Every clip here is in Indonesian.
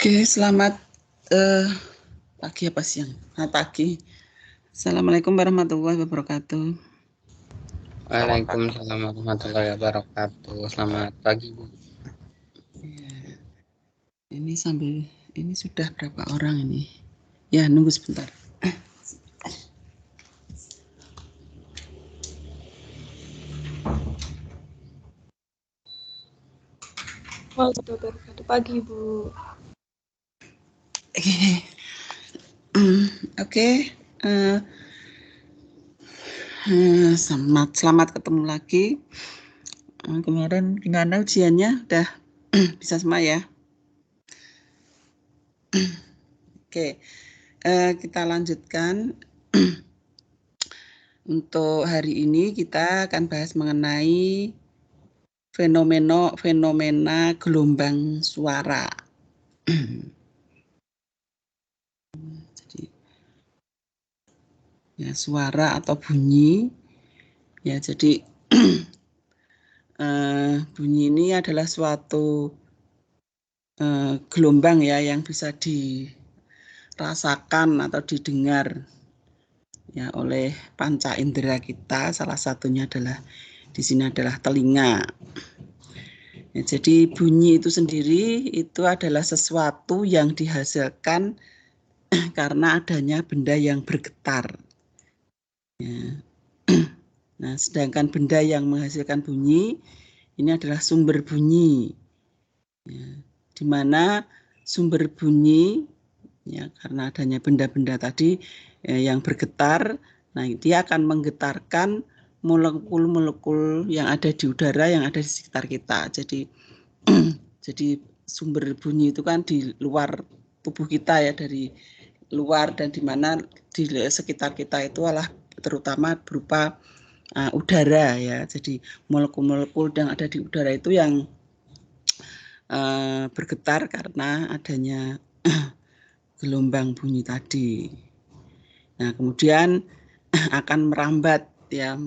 Oke, selamat pagi apa siang? Selamat pagi. Assalamualaikum warahmatullahi wabarakatuh. Waalaikumsalam warahmatullahi wabarakatuh. Selamat pagi, Bu. Ya, ini sambil ini sudah berapa orang ini? Ya, nunggu sebentar. Waalaikumsalam wabarakatuh. Pagi, Bu. Oke. Selamat ketemu lagi. Kemarin gimana ujiannya? Udah bisa semua ya? Oke. Kita lanjutkan. Untuk hari ini kita akan bahas mengenai fenomena gelombang suara. Jadi, ya, suara atau bunyi. Ya, jadi bunyi ini adalah suatu gelombang ya yang bisa dirasakan atau didengar ya oleh panca indera kita. Salah satunya adalah di sini adalah telinga. Ya, jadi bunyi itu sendiri itu adalah sesuatu yang dihasilkan karena adanya benda yang bergetar. Ya. Nah, sedangkan benda yang menghasilkan bunyi ini adalah sumber bunyi. Ya. Di mana sumber bunyi ya karena adanya benda-benda tadi yang bergetar, nah dia akan menggetarkan molekul-molekul yang ada di udara yang ada di sekitar kita. Jadi jadi sumber bunyi itu kan di luar tubuh kita ya, dari luar, dan di mana di sekitar kita itu adalah terutama berupa udara ya. Jadi molekul-molekul yang ada di udara itu yang bergetar karena adanya gelombang bunyi tadi. Nah, kemudian akan merambat ya,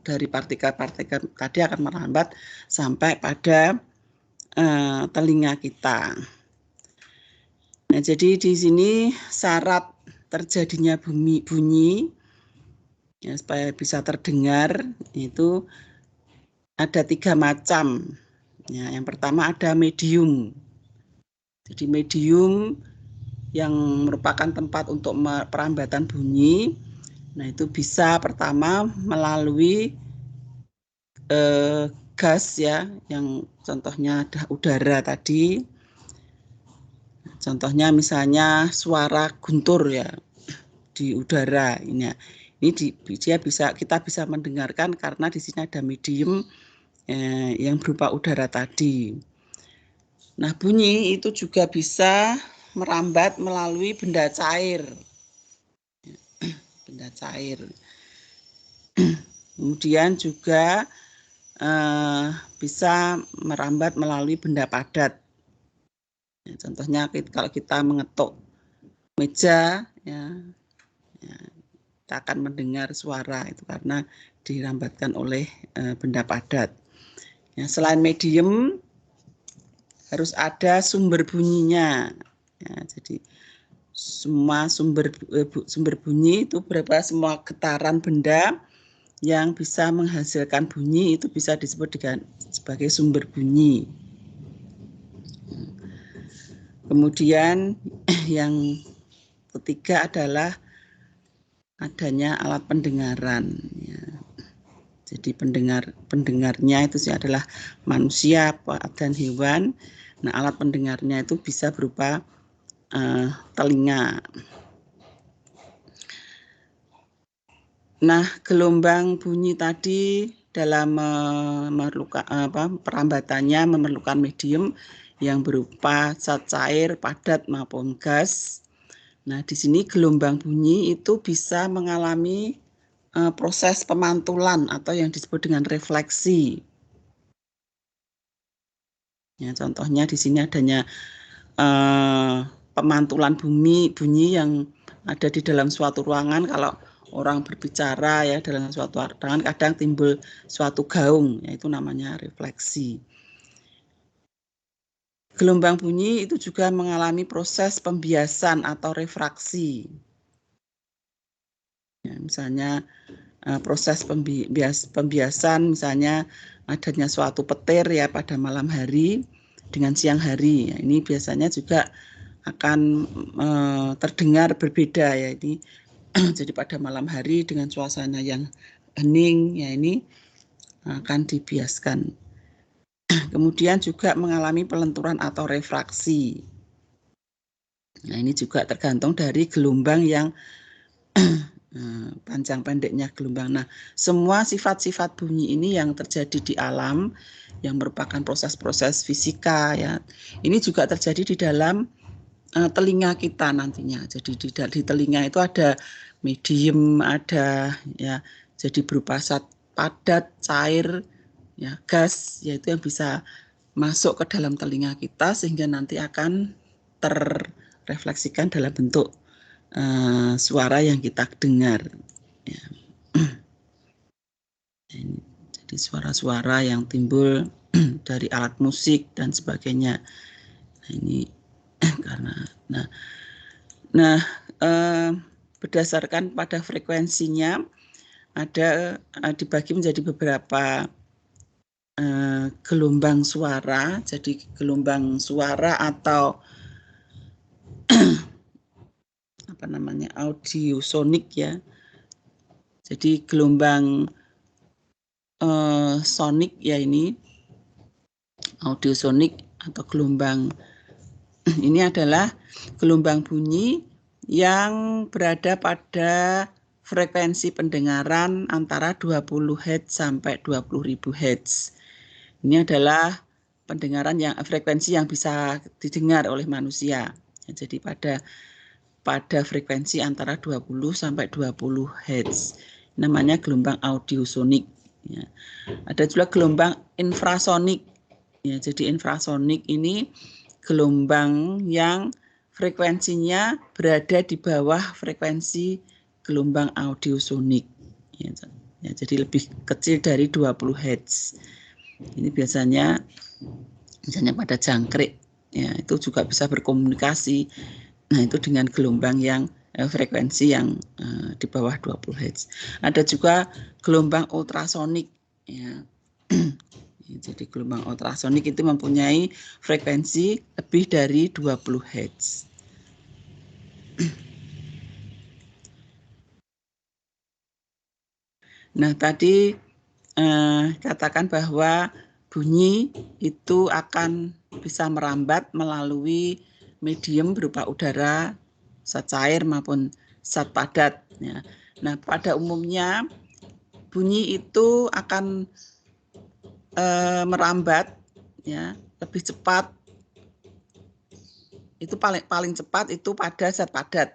dari partikel-partikel tadi akan merambat sampai pada telinga kita. Nah, jadi di sini syarat terjadinya bunyi ya, supaya bisa terdengar itu ada 3 macam. Ya, yang pertama ada medium. Jadi medium yang merupakan tempat untuk perambatan bunyi. Nah, itu bisa pertama melalui gas ya, yang contohnya ada udara tadi. Contohnya misalnya suara guntur ya di udara ini. Ini kita bisa mendengarkan karena di sini ada medium yang berupa udara tadi. Nah, bunyi itu juga bisa merambat melalui benda cair. Benda cair. Kemudian juga bisa merambat melalui benda padat. Ya, contohnya kalau kita mengetuk meja ya, kita akan mendengar suara itu karena dirambatkan oleh benda padat. Ya, selain medium harus ada sumber bunyinya. Ya, jadi semua sumber bunyi itu berupa semua getaran benda yang bisa menghasilkan bunyi itu bisa disebut sebagai sumber bunyi. Kemudian yang ketiga adalah adanya alat pendengaran. Ya. Jadi pendengarnya itu adalah manusia dan hewan. Nah, alat pendengarnya itu bisa berupa telinga. Nah, gelombang bunyi tadi dalam perambatannya memerlukan medium yang berupa zat cair, padat maupun gas. Nah, di sini gelombang bunyi itu bisa mengalami proses pemantulan atau yang disebut dengan refleksi. Ya, contohnya di sini adanya pemantulan bunyi yang ada di dalam suatu ruangan. Kalau orang berbicara ya dalam suatu ruangan kadang timbul suatu gaung, yaitu namanya refleksi. gelombang bunyi itu juga mengalami proses pembiasan atau refraksi. Ya, misalnya proses pembiasan, misalnya adanya suatu petir ya pada malam hari dengan siang hari. Ya, ini biasanya juga akan terdengar berbeda ya ini. Jadi pada malam hari dengan suasana yang hening ya ini akan dibiaskan. Kemudian juga mengalami pelenturan atau refraksi. Nah, ini juga tergantung dari gelombang yang panjang pendeknya gelombang. Nah, semua sifat-sifat bunyi ini yang terjadi di alam yang merupakan proses-proses fisika ya. Ini juga terjadi di dalam telinga kita nantinya. Jadi di telinga itu ada medium, ada ya, jadi berupa zat padat, cair, ya, gas, yaitu yang bisa masuk ke dalam telinga kita sehingga nanti akan terrefleksikan dalam bentuk suara yang kita dengar. Ya. Jadi suara-suara yang timbul dari alat musik dan sebagainya. Nah, ini karena berdasarkan pada frekuensinya ada dibagi menjadi beberapa gelombang suara. Jadi gelombang suara atau apa namanya audiosonik ya. Jadi gelombang sonik ya ini audiosonik atau gelombang ini adalah gelombang bunyi yang berada pada frekuensi pendengaran antara 20 Hz sampai 20.000 Hz. Ini adalah pendengaran yang frekuensi yang bisa didengar oleh manusia. Jadi pada frekuensi antara 20 sampai 20 Hz. Namanya gelombang audiosonik. Ya. Ada juga gelombang infrasonik. Ya, jadi infrasonik ini gelombang yang frekuensinya berada di bawah frekuensi gelombang audiosonik. Ya, jadi lebih kecil dari 20 Hz. Ini biasanya pada jangkrik, ya, itu juga bisa berkomunikasi. Nah, itu dengan gelombang yang frekuensi yang di bawah 20 Hz. Ada juga gelombang ultrasonik. Ya. Jadi gelombang ultrasonik itu mempunyai frekuensi lebih dari 20 Hz. Nah, tadi katakan bahwa bunyi itu akan bisa merambat melalui medium berupa udara, zat cair maupun zat padat. Ya. Nah, pada umumnya bunyi itu akan merambat ya lebih cepat. Itu paling cepat itu pada zat padat.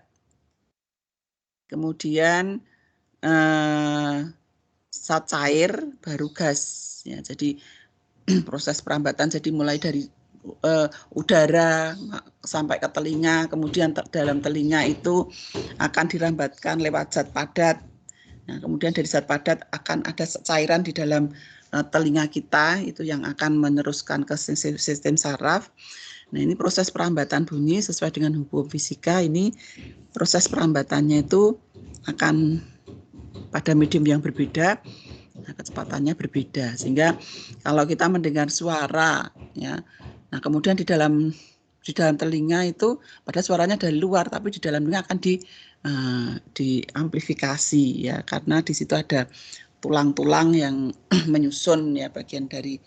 Kemudian zat cair baru gas ya. Jadi proses perambatan jadi mulai dari udara sampai ke telinga, kemudian dalam telinga itu akan dirambatkan lewat zat padat. Nah, kemudian dari zat padat akan ada cairan di dalam telinga kita itu yang akan meneruskan ke sistem saraf. Nah, ini proses perambatan bunyi sesuai dengan hukum fisika. Ini proses perambatannya itu akan pada medium yang berbeda, nah, kecepatannya berbeda. Sehingga kalau kita mendengar suara, ya, nah kemudian di dalam telinga itu pada suaranya dari luar, tapi di dalam telinga akan diamplifikasi ya, karena di situ ada tulang-tulang yang menyusun ya bagian dari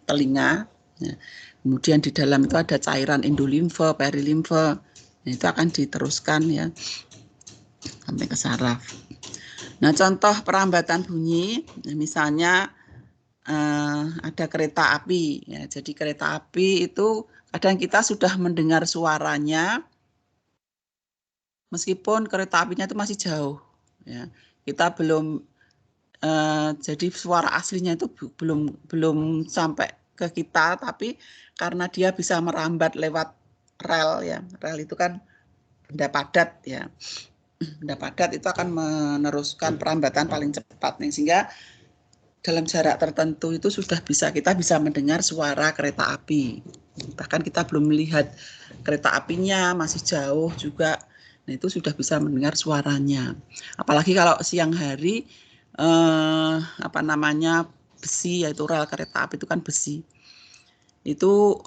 telinga. Ya. Kemudian di dalam itu ada cairan endolimfe, perilimfe, nah, itu akan diteruskan ya sampai ke saraf. Nah, contoh perambatan bunyi, misalnya ada kereta api. Ya, jadi kereta api itu kadang kita sudah mendengar suaranya, meskipun kereta apinya itu masih jauh. Ya, kita belum, jadi suara aslinya itu belum sampai ke kita, tapi karena dia bisa merambat lewat rel, ya, rel itu kan benda padat, ya. Benda padat itu akan meneruskan perambatan paling cepat nih, sehingga dalam jarak tertentu itu kita bisa mendengar suara kereta api. Bahkan kita belum melihat kereta apinya, masih jauh juga. Nah, itu sudah bisa mendengar suaranya. Apalagi kalau siang hari besi, yaitu rel kereta api itu kan besi. Itu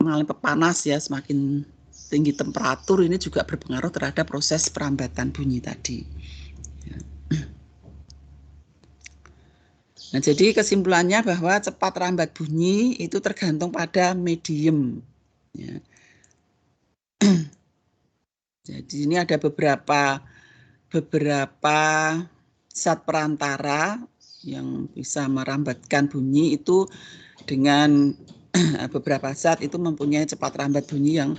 mengalami panas ya, semakin tinggi temperatur ini juga berpengaruh terhadap proses perambatan bunyi tadi. Nah, jadi kesimpulannya bahwa cepat rambat bunyi itu tergantung pada medium. Ya. Jadi ini ada beberapa zat perantara yang bisa merambatkan bunyi itu dengan beberapa zat itu mempunyai cepat rambat bunyi yang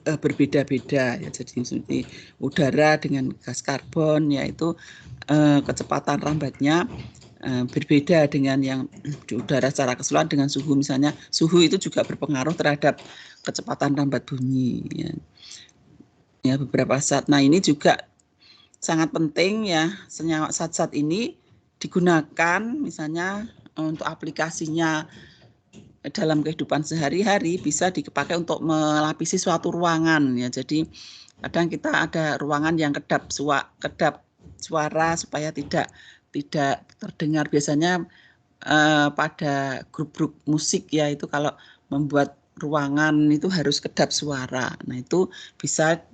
berbeda-beda ya. Jadi seperti udara dengan gas karbon yaitu kecepatan rambatnya berbeda dengan yang di udara secara keseluruhan dengan suhu. Misalnya suhu itu juga berpengaruh terhadap kecepatan rambat bunyi ya beberapa zat. Nah, ini juga sangat penting ya, senyawa zat-zat ini digunakan misalnya untuk aplikasinya dalam kehidupan sehari-hari bisa dipakai untuk melapisi suatu ruangan ya. Jadi kadang kita ada ruangan yang kedap suara supaya tidak terdengar. Biasanya pada grup-grup musik ya, itu kalau membuat ruangan itu harus kedap suara. Nah, itu bisa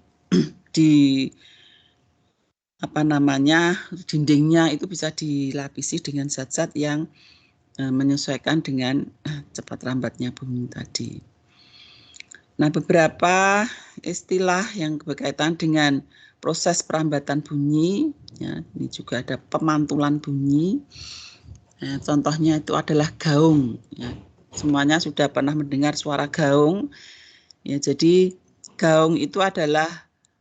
dindingnya itu bisa dilapisi dengan zat-zat yang menyesuaikan dengan cepat rambatnya bunyi tadi. Nah, beberapa istilah yang berkaitan dengan proses perambatan bunyi, ya, ini juga ada pemantulan bunyi. Nah, contohnya itu adalah gaung. Ya. Semuanya sudah pernah mendengar suara gaung. Ya, jadi gaung itu adalah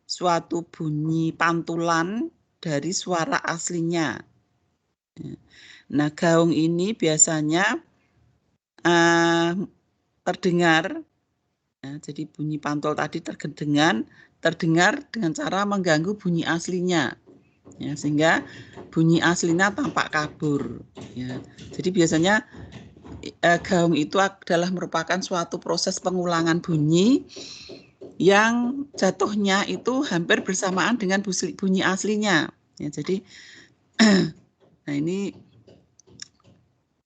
suatu bunyi pantulan dari suara aslinya. Ya. Nah, gaung ini biasanya terdengar. Ya, jadi bunyi pantul tadi terdengar dengan cara mengganggu bunyi aslinya, ya, sehingga bunyi aslinya tampak kabur. Ya. Jadi biasanya gaung itu adalah merupakan suatu proses pengulangan bunyi yang jatuhnya itu hampir bersamaan dengan bunyi aslinya. Ya, jadi nah ini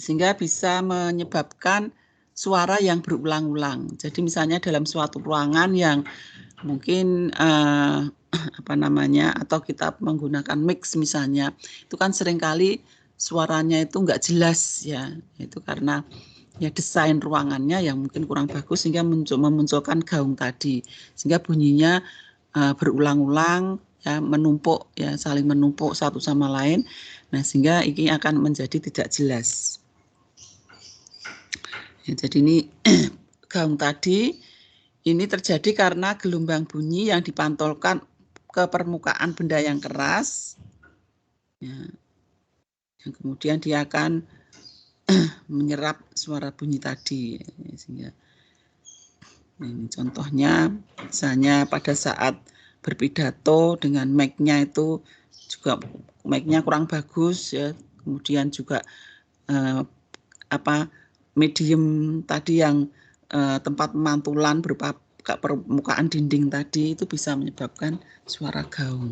sehingga bisa menyebabkan suara yang berulang-ulang. Jadi misalnya dalam suatu ruangan yang mungkin atau kita menggunakan mix misalnya, itu kan seringkali suaranya itu enggak jelas ya, itu karena ya desain ruangannya yang mungkin kurang bagus sehingga memunculkan gaung tadi, sehingga bunyinya berulang-ulang ya, menumpuk ya, saling menumpuk satu sama lain. Nah, sehingga ini akan menjadi tidak jelas. Ya, jadi ini gaung tadi ini terjadi karena gelombang bunyi yang dipantulkan ke permukaan benda yang keras, ya, yang kemudian dia akan menyerap suara bunyi tadi. Ya, sehingga ini contohnya, misalnya pada saat berpidato dengan mic-nya itu juga mic-nya kurang bagus ya, kemudian juga medium tadi yang tempat pemantulan berupa permukaan dinding tadi itu bisa menyebabkan suara gaung.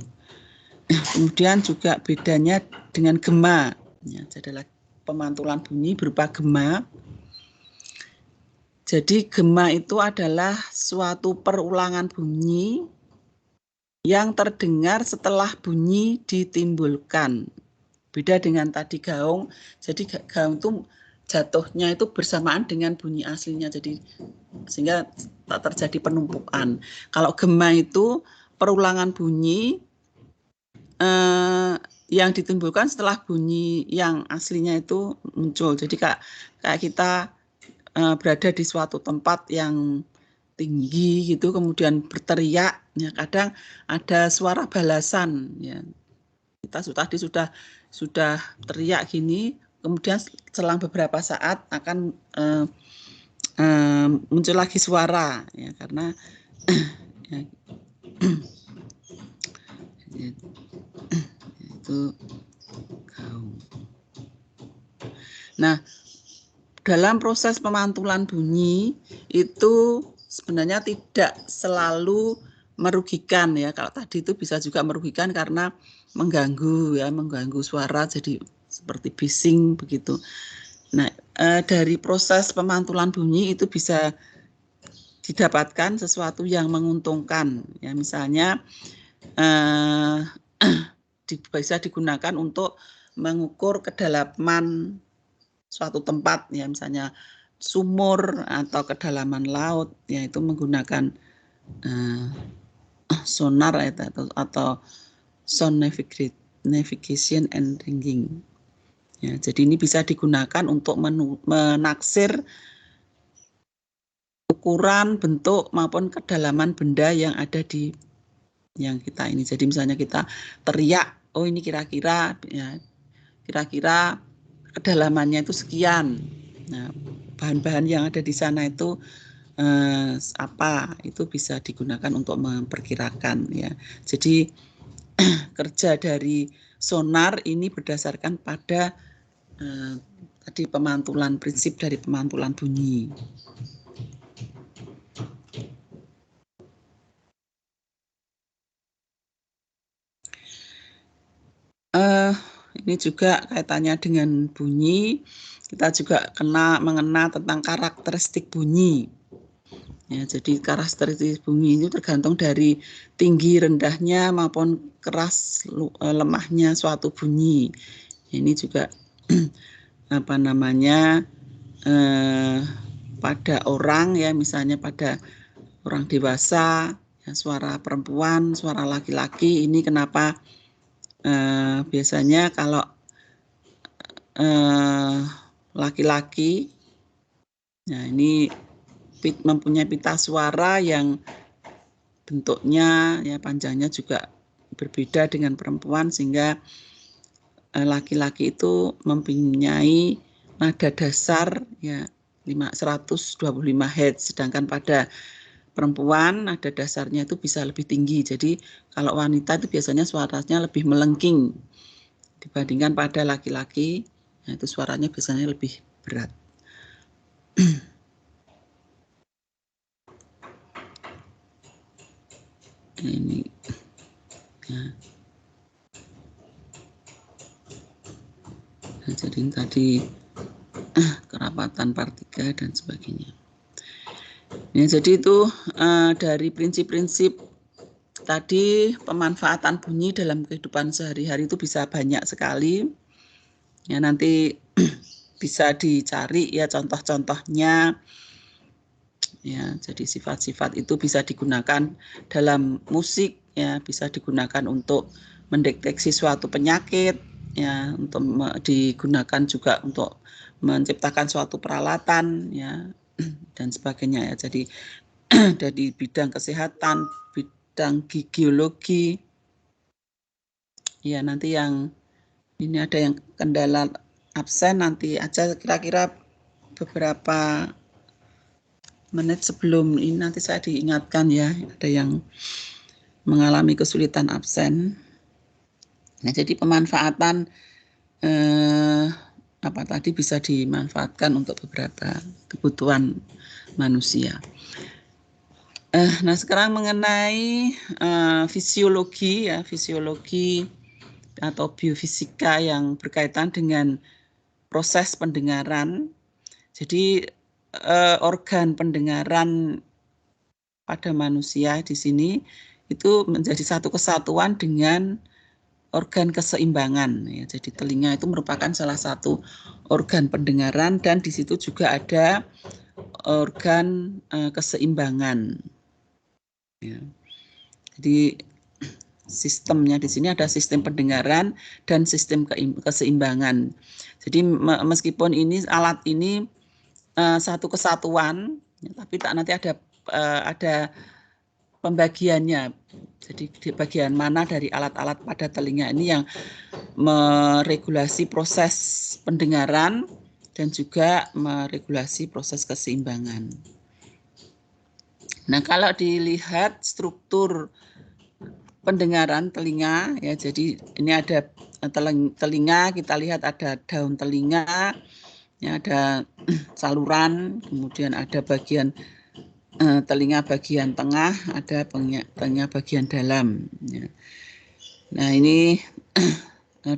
Kemudian juga bedanya dengan gema, ya, adalah pemantulan bunyi berupa gema. Jadi gema itu adalah suatu perulangan bunyi yang terdengar setelah bunyi ditimbulkan. Beda dengan tadi gaung, jadi gaung itu jatuhnya itu bersamaan dengan bunyi aslinya, jadi sehingga tak terjadi penumpukan. Kalau gema itu perulangan bunyi yang ditimbulkan setelah bunyi yang aslinya itu muncul. Jadi kayak kita berada di suatu tempat yang tinggi gitu, kemudian berteriak, ya, kadang ada suara balasan, ya. Kita sudah teriak gini, kemudian selang beberapa saat akan muncul lagi suara, ya, karena ya, itu gaung. Nah, dalam proses pemantulan bunyi itu sebenarnya tidak selalu merugikan ya. Kalau tadi itu bisa juga merugikan karena mengganggu suara jadi seperti bising begitu. Nah, dari proses pemantulan bunyi itu bisa didapatkan sesuatu yang menguntungkan ya, misalnya bisa digunakan untuk mengukur kedalaman suatu tempat ya, misalnya sumur atau kedalaman laut ya, itu menggunakan sonar atau sound navigation and ringing ya. Jadi ini bisa digunakan untuk menaksir ukuran, bentuk maupun kedalaman benda yang ada di yang kita ini. Jadi misalnya kita teriak, oh ini kira-kira ya, kira-kira kedalamannya itu sekian. Nah, bahan-bahan yang ada di sana itu apa? Itu bisa digunakan untuk memperkirakan ya. Jadi kerja dari sonar ini berdasarkan pada tadi pemantulan, prinsip dari pemantulan bunyi. Ini juga kaitannya dengan bunyi. Kita juga mengenal tentang karakteristik bunyi. Ya, jadi karakteristik bunyi ini tergantung dari tinggi rendahnya maupun keras lemahnya suatu bunyi. Ini juga apa namanya pada orang ya, misalnya pada orang dewasa ya, suara perempuan, suara laki-laki ini kenapa biasanya kalau laki-laki, nah ini mempunyai pita suara yang bentuknya ya panjangnya juga berbeda dengan perempuan, sehingga laki-laki itu mempunyai nada dasar ya 125 Hz, sedangkan pada perempuan nada dasarnya itu bisa lebih tinggi. Jadi kalau wanita itu biasanya suaranya lebih melengking dibandingkan pada laki-laki, nah itu suaranya biasanya lebih berat. Ini ya. Nah, jadi tadi kerapatan partikel dan sebagainya. Ya, jadi itu dari prinsip-prinsip tadi pemanfaatan bunyi dalam kehidupan sehari-hari itu bisa banyak sekali. Ya, nanti bisa dicari ya contoh-contohnya. Ya, jadi sifat-sifat itu bisa digunakan dalam musik ya, bisa digunakan untuk mendeteksi suatu penyakit ya, untuk digunakan juga untuk menciptakan suatu peralatan ya dan sebagainya ya. Jadi dari bidang kesehatan, bidang gigiologi ya, nanti yang ini ada yang kendala absen, nanti aja kira-kira beberapa menit sebelum ini nanti saya diingatkan ya, ada yang mengalami kesulitan absen. Nah, jadi pemanfaatan apa tadi bisa dimanfaatkan untuk beberapa kebutuhan manusia. Nah, sekarang mengenai fisiologi ya, fisiologi atau biofisika yang berkaitan dengan proses pendengaran. Jadi organ pendengaran pada manusia di sini itu menjadi satu kesatuan dengan organ keseimbangan ya. Jadi telinga itu merupakan salah satu organ pendengaran dan di situ juga ada organ keseimbangan ya. Jadi sistemnya di sini ada sistem pendengaran dan sistem keseimbangan. Jadi meskipun ini alat ini satu kesatuan, tapi nanti ada pembagiannya. Jadi di bagian mana dari alat-alat pada telinga ini yang meregulasi proses pendengaran dan juga meregulasi proses keseimbangan. Nah, kalau dilihat struktur pendengaran telinga ya, jadi ini ada telinga, kita lihat ada daun telinga Ya, ada saluran, kemudian ada bagian telinga bagian tengah, ada telinga bagian dalam. Ya. Nah, ini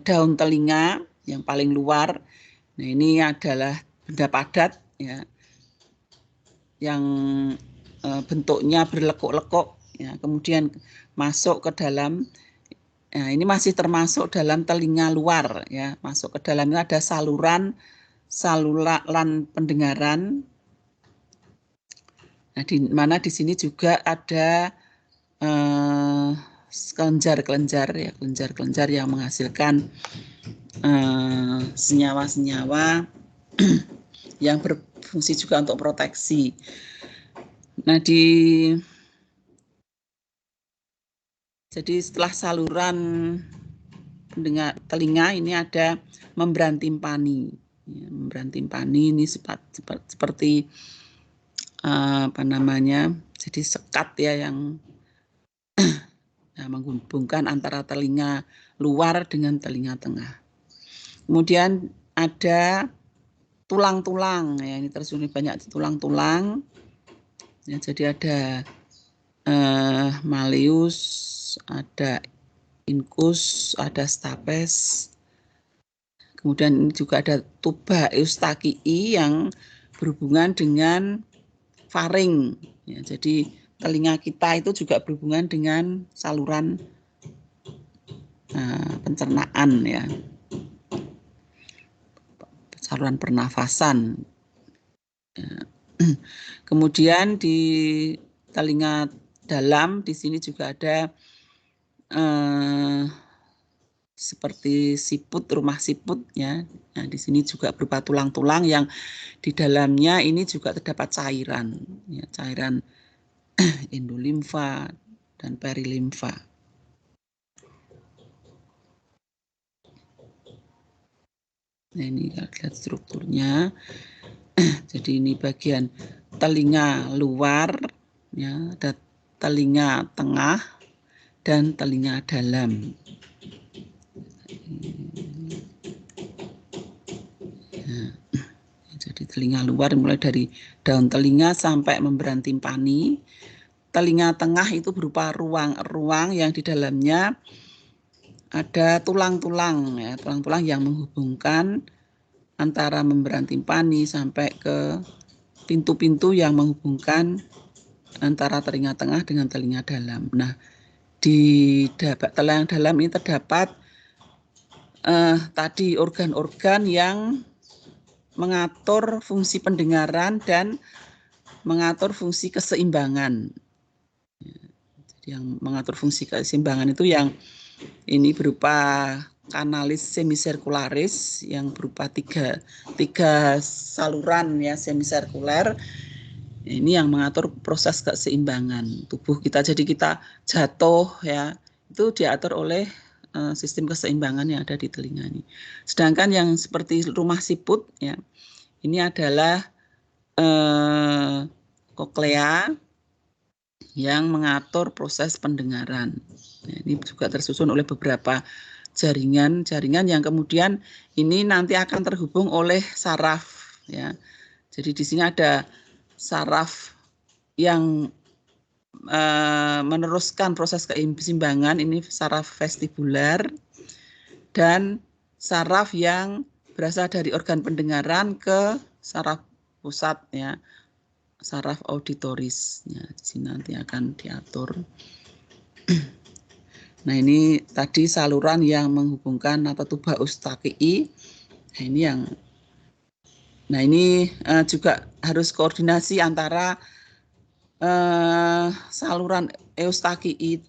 daun telinga yang paling luar. Nah, ini adalah benda padat ya, yang bentuknya berlekuk-lekuk. Ya, kemudian masuk ke dalam. Nah, ini masih termasuk dalam telinga luar ya. Masuk ke dalam itu ada saluran pendengaran. Nah, di mana di sini juga ada kelenjar-kelenjar ya, kelenjar-kelenjar yang menghasilkan senyawa-senyawa yang berfungsi juga untuk proteksi. Nah, jadi setelah saluran telinga ini ada membran timpani. Ya, membran timpani ini seperti apa namanya? Jadi sekat ya yang menghubungkan antara telinga luar dengan telinga tengah. Kemudian ada tulang-tulang ya, ini tersusun banyak tulang-tulang. Ya, jadi ada malleus, ada incus, ada stapes. Kemudian ini juga ada tuba eustachii yang berhubungan dengan faring. Ya, jadi telinga kita itu juga berhubungan dengan saluran pencernaan ya, saluran pernafasan. Ya. Kemudian di telinga dalam di sini juga ada seperti siput, rumah siput ya. Nah, di sini juga berupa tulang-tulang yang di dalamnya ini juga terdapat cairan, ya, cairan endolimfa dan perilimfa. Nah, ini lihat strukturnya. Jadi ini bagian telinga luar, ya, ada telinga tengah dan telinga dalam. Ya, jadi telinga luar mulai dari daun telinga sampai membran timpani. Telinga tengah itu berupa ruang yang di dalamnya ada tulang-tulang ya, tulang-tulang yang menghubungkan antara membran timpani sampai ke pintu-pintu yang menghubungkan antara telinga tengah dengan telinga dalam. Nah, di telinga dalam ini terdapat tadi organ-organ yang mengatur fungsi pendengaran dan mengatur fungsi keseimbangan. Jadi yang mengatur fungsi keseimbangan itu yang ini berupa kanalis semisirkularis yang berupa tiga saluran ya semisirkuler. Ini yang mengatur proses keseimbangan tubuh kita. Jadi kita jatuh ya itu diatur oleh sistem keseimbangan yang ada di telinga ini. Sedangkan yang seperti rumah siput ya, ini adalah koklea yang mengatur proses pendengaran. Nah, ini juga tersusun oleh beberapa jaringan yang kemudian ini nanti akan terhubung oleh saraf ya. Jadi di sini ada saraf yang meneruskan proses keseimbangan, ini saraf vestibular, dan saraf yang berasal dari organ pendengaran ke saraf pusat ya, saraf auditoris. Ya, di sini nanti akan diatur. Nah, ini tadi saluran yang menghubungkan atau tuba eustachii. Nah, ini yang juga harus koordinasi antara saluran eustachii,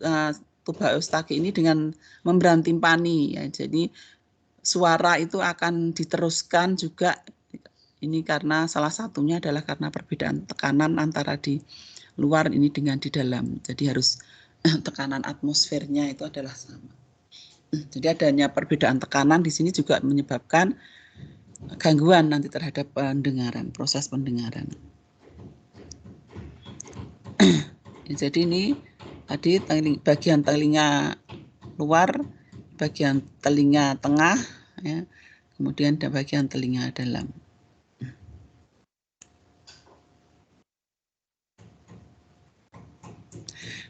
tuba eustachii ini dengan membran timpani ya. Jadi suara itu akan diteruskan juga ini karena salah satunya adalah karena perbedaan tekanan antara di luar ini dengan di dalam. Jadi harus tekanan atmosfernya itu adalah sama. Jadi adanya perbedaan tekanan di sini juga menyebabkan gangguan nanti terhadap pendengaran, proses pendengaran. Jadi ini tadi bagian telinga luar, bagian telinga tengah, ya, kemudian ada bagian telinga dalam.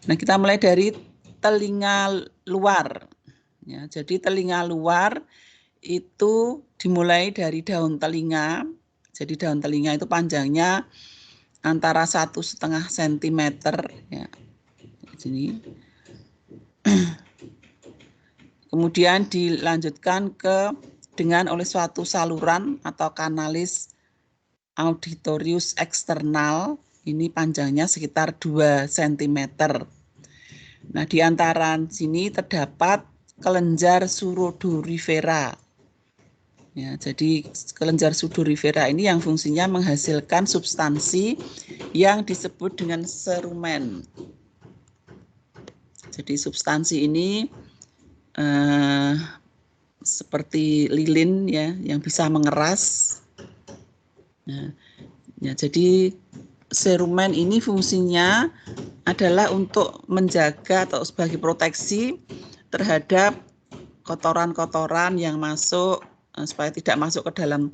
Nah, kita mulai dari telinga luar. Ya, jadi telinga luar itu dimulai dari daun telinga. Jadi daun telinga itu panjangnya antara 1,5 cm ya. Sini. Kemudian dilanjutkan dengan oleh suatu saluran atau kanalis auditorius eksternal. Ini panjangnya sekitar 2 cm. Nah, di antara sini terdapat kelenjar sudorifera. Ya, jadi kelenjar sudorifera ini yang fungsinya menghasilkan substansi yang disebut dengan serumen. Jadi substansi ini seperti lilin ya, yang bisa mengeras. Nah, ya, jadi serumen ini fungsinya adalah untuk menjaga atau sebagai proteksi terhadap kotoran-kotoran yang masuk supaya tidak masuk ke dalam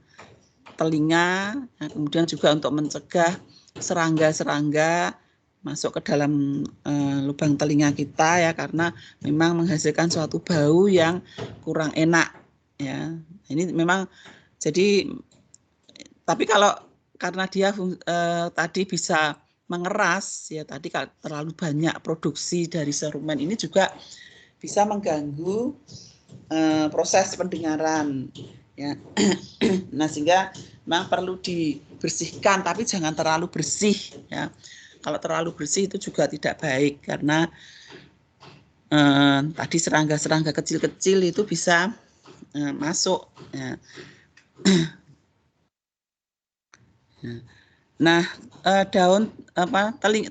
telinga, nah, kemudian juga untuk mencegah serangga-serangga masuk ke dalam lubang telinga kita ya, karena memang menghasilkan suatu bau yang kurang enak ya. Ini memang jadi, tapi kalau karena dia tadi bisa mengeras ya, tadi terlalu banyak produksi dari serumen ini juga bisa mengganggu proses pendengaran ya. Nah, sehingga memang perlu dibersihkan, tapi jangan terlalu bersih ya. Kalau terlalu bersih itu juga tidak baik, karena tadi serangga-serangga kecil-kecil itu bisa masuk ya. Nah, daun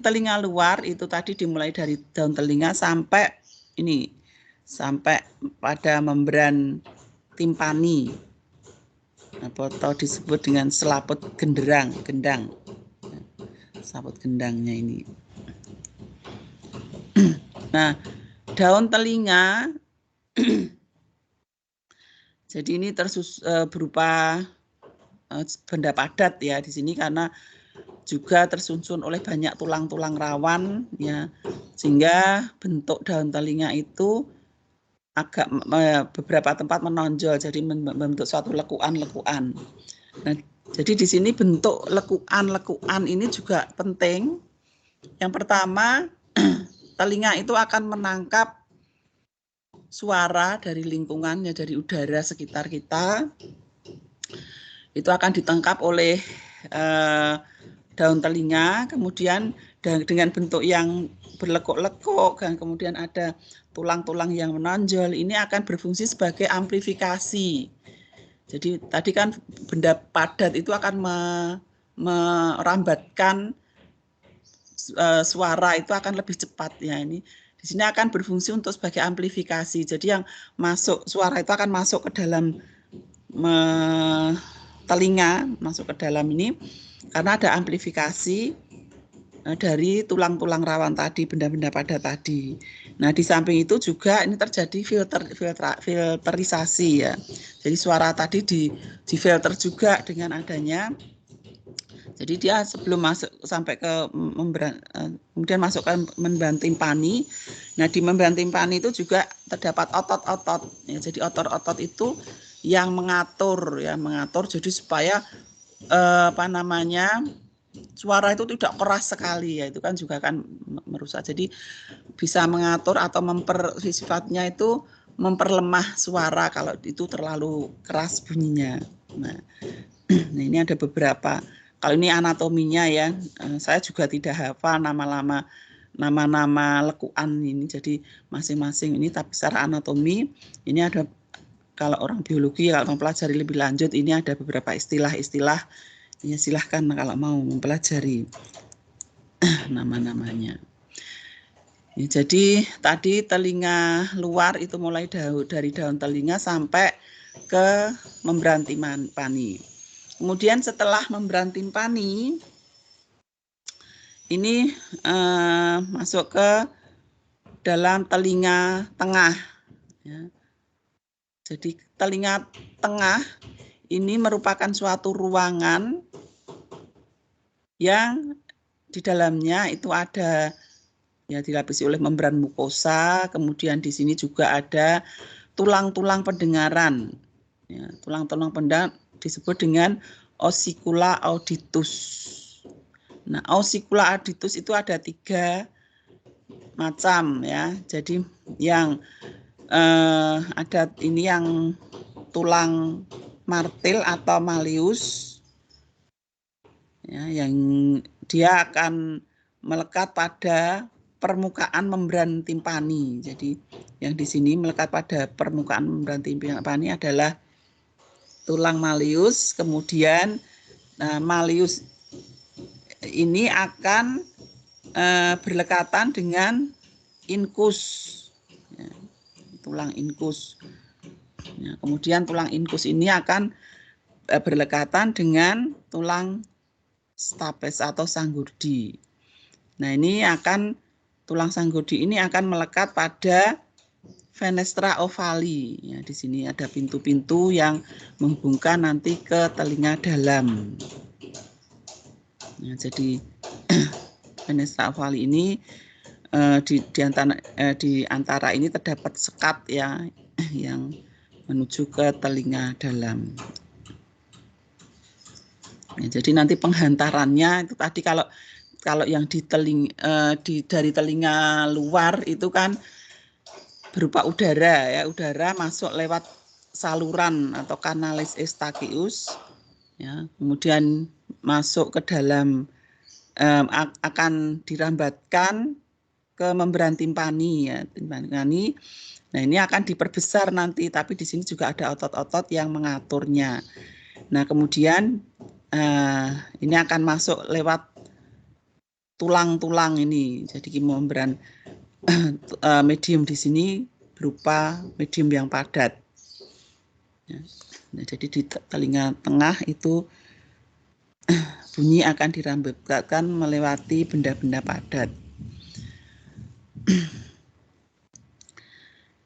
telinga luar itu tadi dimulai dari daun telinga sampai ini, sampai pada membran timpani atau disebut dengan selaput gendang. Selaput gendangnya ini. Nah, daun telinga jadi ini berupa benda padat ya di sini, karena juga tersusun oleh banyak tulang-tulang rawan ya, sehingga bentuk daun telinga itu agak beberapa tempat menonjol, jadi membentuk suatu lekuan-lekuan. Nah, jadi di sini bentuk lekuan-lekuan ini juga penting. Yang pertama, telinga itu akan menangkap suara dari lingkungannya, dari udara sekitar kita. Itu akan ditangkap oleh daun telinga, kemudian dengan bentuk yang berlekuk-lekuk, dan kemudian ada tulang-tulang yang menonjol, ini akan berfungsi sebagai amplifikasi. Jadi tadi kan benda padat itu akan merambatkan suara itu akan lebih cepat ya. Ini di sini akan berfungsi untuk sebagai amplifikasi. Jadi yang masuk suara itu akan masuk ke dalam telinga, masuk ke dalam ini karena ada amplifikasi dari tulang-tulang rawan tadi, benda-benda padat tadi. Nah, di samping itu juga ini terjadi filterisasi ya. Jadi suara tadi difilter juga dengan adanya. Jadi dia sebelum masuk sampai ke membran, kemudian masuk ke membran timpani. Nah, di membran timpani itu juga terdapat otot-otot. Ya, jadi otot-otot itu yang mengatur ya, jadi supaya suara itu tidak keras sekali ya, itu kan juga akan merusak. Jadi bisa mengatur atau sifatnya itu memperlemah suara kalau itu terlalu keras bunyinya. Nah, ini ada beberapa. Kalau ini anatominya ya, saya juga tidak hafal nama-nama lekuan ini. Jadi masing-masing ini, tapi secara anatomi ini ada, kalau orang biologi kalau mempelajari lebih lanjut ini ada beberapa istilah-istilah. Ya, silahkan kalau mau mempelajari nama-namanya. Ya, jadi tadi telinga luar itu mulai dari daun telinga sampai ke membran timpani. Kemudian setelah membran timpani ini masuk ke dalam telinga tengah. Ya. Jadi telinga tengah ini merupakan suatu ruangan yang di dalamnya itu ada ya dilapisi oleh membran mukosa. Kemudian di sini juga ada tulang-tulang pendengaran. Ya, tulang-tulang pendengaran disebut dengan ossicula auditus. Nah, ossicula auditus itu ada 3 macam ya. Jadi yang ada ini yang tulang martil atau malleus, ya, yang dia akan melekat pada permukaan membran timpani. Jadi yang di sini melekat pada permukaan membran timpani adalah tulang malleus. Kemudian malleus ini akan berlekatan dengan incus, ya, tulang incus. Ya, kemudian tulang incus ini akan berlekatan dengan tulang stapes atau sanggurdi. Nah, ini akan tulang sanggurdi ini akan melekat pada fenestra ovali. Ya, di sini ada pintu-pintu yang menghubungkan nanti ke telinga dalam. Ya, jadi fenestra ovali ini di antara ini terdapat sekat ya yang menuju ke telinga dalam. Ya, jadi nanti penghantarannya itu tadi kalau yang dari telinga luar itu kan berupa udara ya, udara masuk lewat saluran atau kanalis eustachius ya, kemudian masuk ke dalam akan dirambatkan ke membran timpani ya, timpani. Nah, ini akan diperbesar nanti, tapi di sini juga ada otot-otot yang mengaturnya. Nah, kemudian ini akan masuk lewat tulang-tulang ini. Jadi membran medium di sini berupa medium yang padat. Nah, jadi di telinga tengah itu bunyi akan dirambutkan melewati benda-benda padat.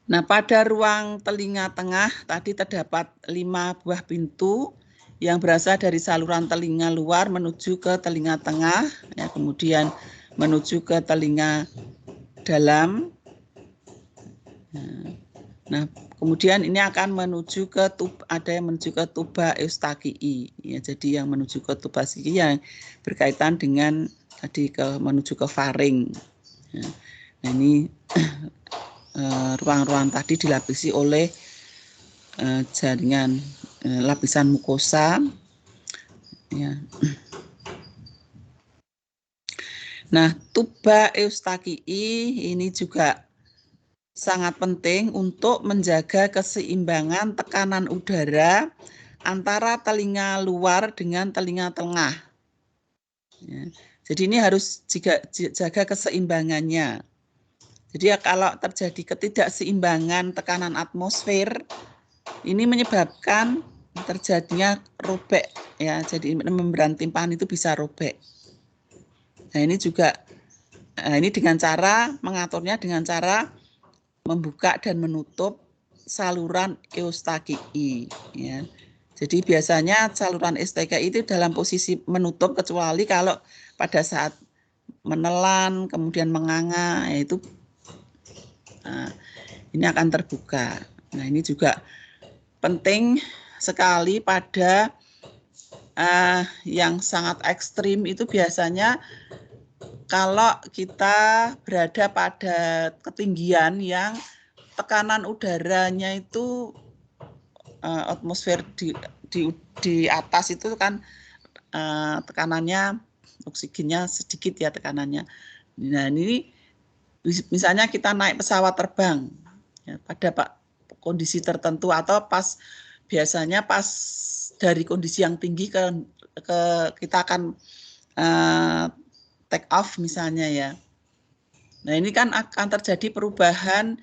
Nah, pada ruang telinga tengah tadi terdapat 5 buah pintu yang berasal dari saluran telinga luar menuju ke telinga tengah, ya, kemudian menuju ke telinga dalam. Nah, kemudian ini akan menuju ke ada yang menuju ke tuba eustachii, ya, jadi yang menuju ke tuba eustachii yang berkaitan dengan tadi menuju ke faring. Ya. Nah, ini ruang-ruang tadi dilapisi oleh jaringan lapisan mukosa. Ya. Nah, tuba eustachii ini juga sangat penting untuk menjaga keseimbangan tekanan udara antara telinga luar dengan telinga tengah. Ya. Jadi ini harus jaga keseimbangannya. Jadi ya, kalau terjadi ketidakseimbangan tekanan atmosfer, ini menyebabkan terjadinya robek ya. Jadi membran timpani itu bisa robek. Nah, ini juga ini dengan cara mengaturnya dengan cara membuka dan menutup saluran eustachii ya. Jadi biasanya saluran eustachii itu dalam posisi menutup kecuali kalau pada saat menelan kemudian menganga, yaitu ini akan terbuka. Nah, ini juga penting sekali pada yang sangat ekstrim itu biasanya kalau kita berada pada ketinggian yang tekanan udaranya itu atmosfer di atas itu kan tekanannya oksigennya sedikit ya tekanannya. Nah, ini misalnya kita naik pesawat terbang ya, pada kondisi tertentu atau biasanya pas dari kondisi yang tinggi kita akan take off misalnya ya. Nah, ini kan akan terjadi perubahan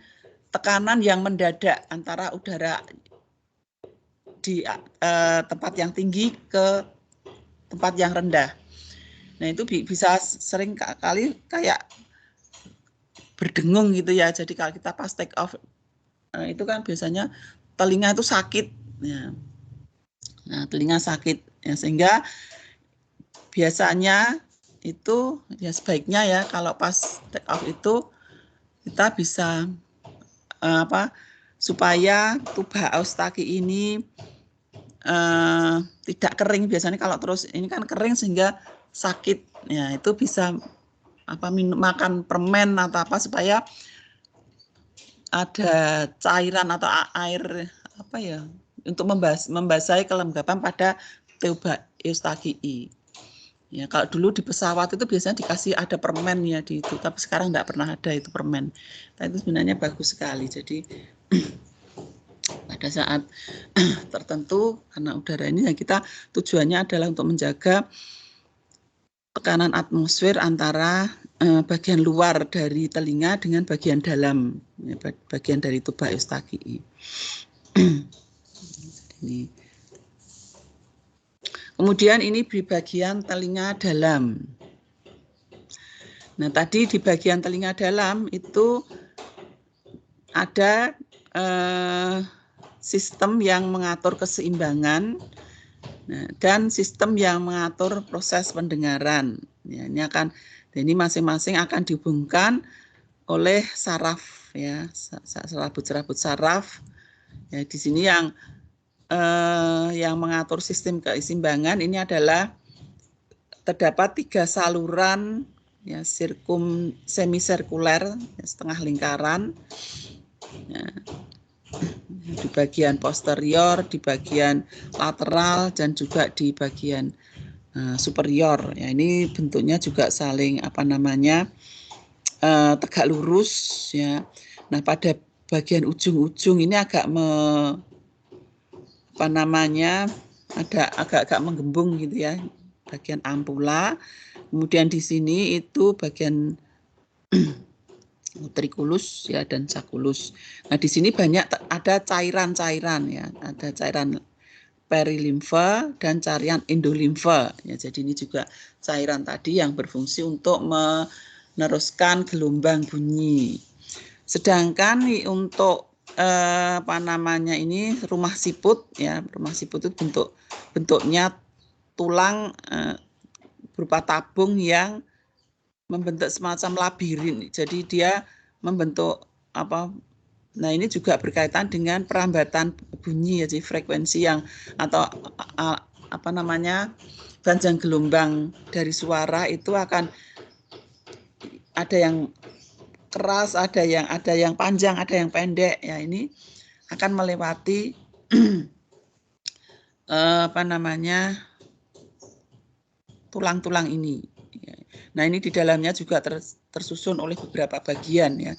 tekanan yang mendadak antara udara di tempat yang tinggi ke tempat yang rendah. Nah, itu bisa sering kali kayak berdengung gitu ya. Jadi kalau kita pas take off itu kan biasanya telinga itu sakit ya. Nah, telinga sakit ya, sehingga biasanya itu ya sebaiknya ya kalau pas take off itu kita bisa supaya tuba Eustaki ini tidak kering. Biasanya kalau terus ini kan kering sehingga sakit ya, itu bisa makan permen atau apa supaya ada cairan atau air untuk membasahi kelembapan pada tuba Eustaki. Ya, kalau dulu di pesawat itu biasanya dikasih ada permen ya di itu, tapi sekarang enggak pernah ada itu permen. Nah, itu sebenarnya bagus sekali. Jadi pada saat tertentu karena udara ini ya kita tujuannya adalah untuk menjaga tekanan atmosfer antara bagian luar dari telinga dengan bagian dalam, ya, bagian dari tuba Eustaki. Ini. Kemudian ini di bagian telinga dalam. Nah, tadi di bagian telinga dalam itu ada sistem yang mengatur keseimbangan dan sistem yang mengatur proses pendengaran. Ya, ini masing-masing akan dihubungkan oleh saraf ya, serabut-serabut saraf. Ya, di sini yang mengatur sistem keseimbangan ini adalah terdapat 3 saluran ya, semisirkuler ya, setengah lingkaran ya, di bagian posterior, di bagian lateral dan juga di bagian superior. Ya, ini bentuknya juga saling tegak lurus ya. Nah, pada bagian ujung-ujung ini agak agak menggembung gitu ya, bagian ampula. Kemudian di sini itu bagian utriculus ya dan sacculus. Nah, di sini banyak ada cairan-cairan ya, ada cairan perilimfa dan cairan endolimfa. Ya, jadi ini juga cairan tadi yang berfungsi untuk meneruskan gelombang bunyi. Sedangkan untuk ini rumah siput ya, rumah siput itu bentuknya tulang berupa tabung yang membentuk semacam labirin. Jadi dia membentuk nah ini juga berkaitan dengan perambatan bunyi ya, jadi frekuensi yang atau panjang gelombang dari suara itu akan ada yang keras, ada yang panjang, ada yang pendek ya, ini akan melewati tulang-tulang ini. Nah, ini di dalamnya juga tersusun oleh beberapa bagian ya.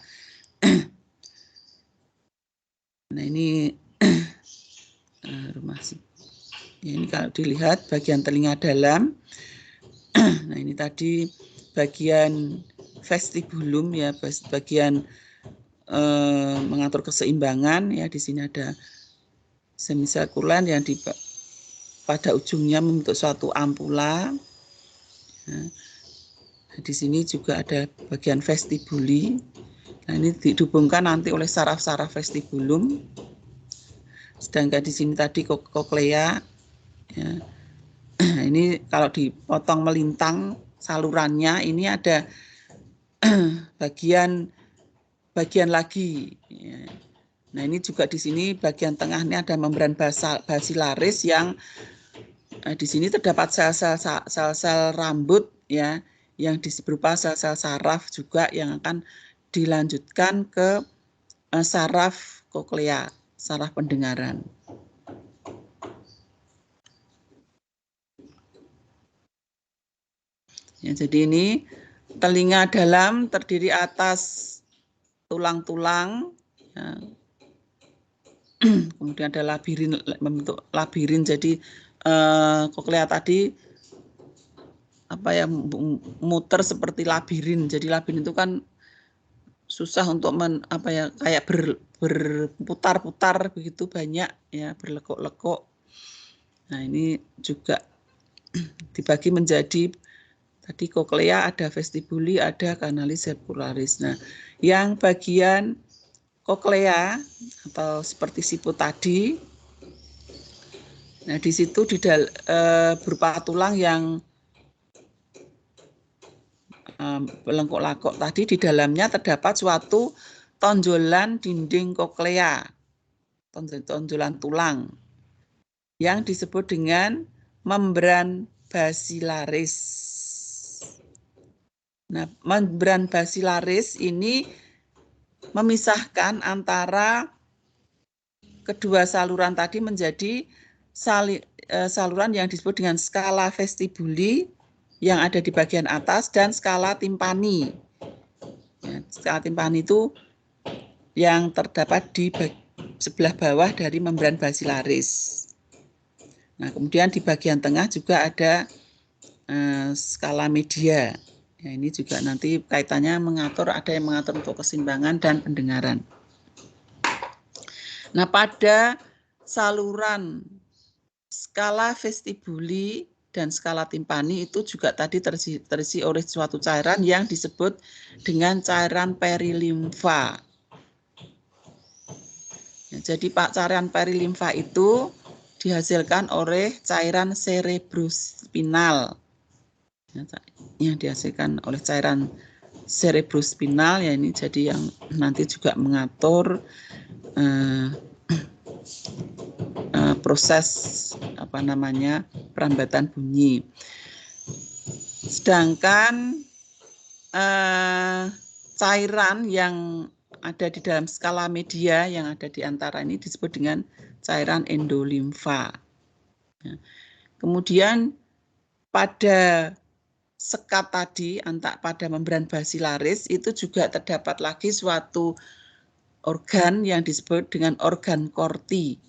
Nah, ini rumah ya, ini kalau dilihat bagian telinga dalam. Nah, ini tadi bagian vestibulum ya, bagian mengatur keseimbangan ya. Di sini ada semisirkulan yang pada ujungnya membentuk suatu ampula. Nah, di sini juga ada bagian vestibuli. Nah, ini dihubungkan nanti oleh saraf-saraf vestibulum. Sedangkan di sini tadi koklea. Ya. Ini kalau dipotong melintang salurannya, ini ada bagian lagi. Ya. Nah, ini juga di sini bagian tengah ini ada membran basilaris yang di sini terdapat sel-sel rambut ya, yang berupa sel-sel saraf juga yang akan dilanjutkan ke saraf koklea, saraf pendengaran. Ya, jadi ini telinga dalam terdiri atas tulang-tulang, ya. Kemudian ada labirin, membentuk labirin. Jadi koklea tadi muter seperti labirin. Jadi labirin itu kan susah untuk kayak berputar-putar begitu banyak ya, berlekuk-lekuk. Nah, ini juga dibagi menjadi tadi koklea, ada vestibuli, ada kanalis circularis. Nah, yang bagian koklea atau seperti siput tadi, nah di situ berupa tulang yang lengkuk-lakuk tadi di dalamnya terdapat suatu tonjolan dinding koklea, tonjolan tulang yang disebut dengan membran basilaris. Nah, membran basilaris ini memisahkan antara kedua saluran tadi menjadi saluran yang disebut dengan skala vestibuli yang ada di bagian atas dan skala timpani. Ya, skala timpani itu yang terdapat di sebelah bawah dari membran basilaris. Nah, kemudian di bagian tengah juga ada skala media. Ya, ini juga nanti kaitannya ada yang mengatur untuk keseimbangan dan pendengaran. Nah, pada saluran skala vestibuli dan skala timpani itu juga tadi terisi oleh suatu cairan yang disebut dengan cairan perilimfa. Ya, jadi cairan perilimfa itu dihasilkan oleh cairan cerebrospinal. Yang dihasilkan oleh cairan cerebrospinal, ya ini jadi yang nanti juga mengatur proses perambatan bunyi. Sedangkan cairan yang ada di dalam skala media yang ada di antara ini disebut dengan cairan endolimfa. Kemudian pada sekat tadi, pada membran basilaris itu juga terdapat lagi suatu organ yang disebut dengan organ Corti.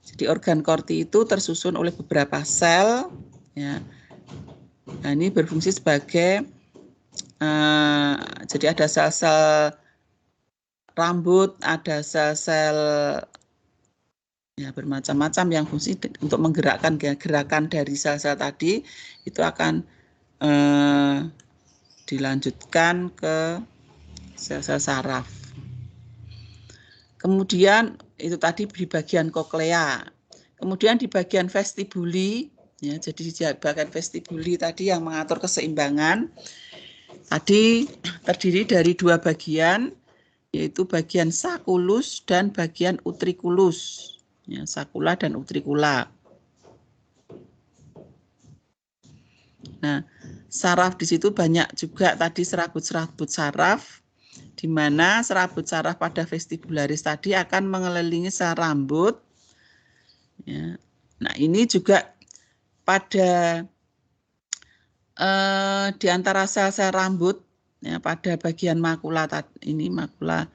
Jadi organ Corti itu tersusun oleh beberapa sel, ya. Nah, ini berfungsi sebagai jadi ada sel-sel rambut, ada sel-sel ya bermacam-macam yang fungsi untuk menggerakkan gerakan dari sel-sel tadi itu akan dilanjutkan ke sel-sel saraf. Kemudian itu tadi di bagian koklea. Kemudian di bagian vestibuli, ya, jadi di bagian vestibuli tadi yang mengatur keseimbangan tadi terdiri dari dua bagian, yaitu bagian sakulus dan bagian utriculus. Ya, sakula dan utricula. Nah, saraf di situ banyak juga tadi serabut-serabut saraf, di mana serabut saraf pada vestibularis tadi akan mengelilingi sel rambut. Ya. Nah, ini juga pada di antara sel-sel rambut, ya, pada bagian makula ini, makula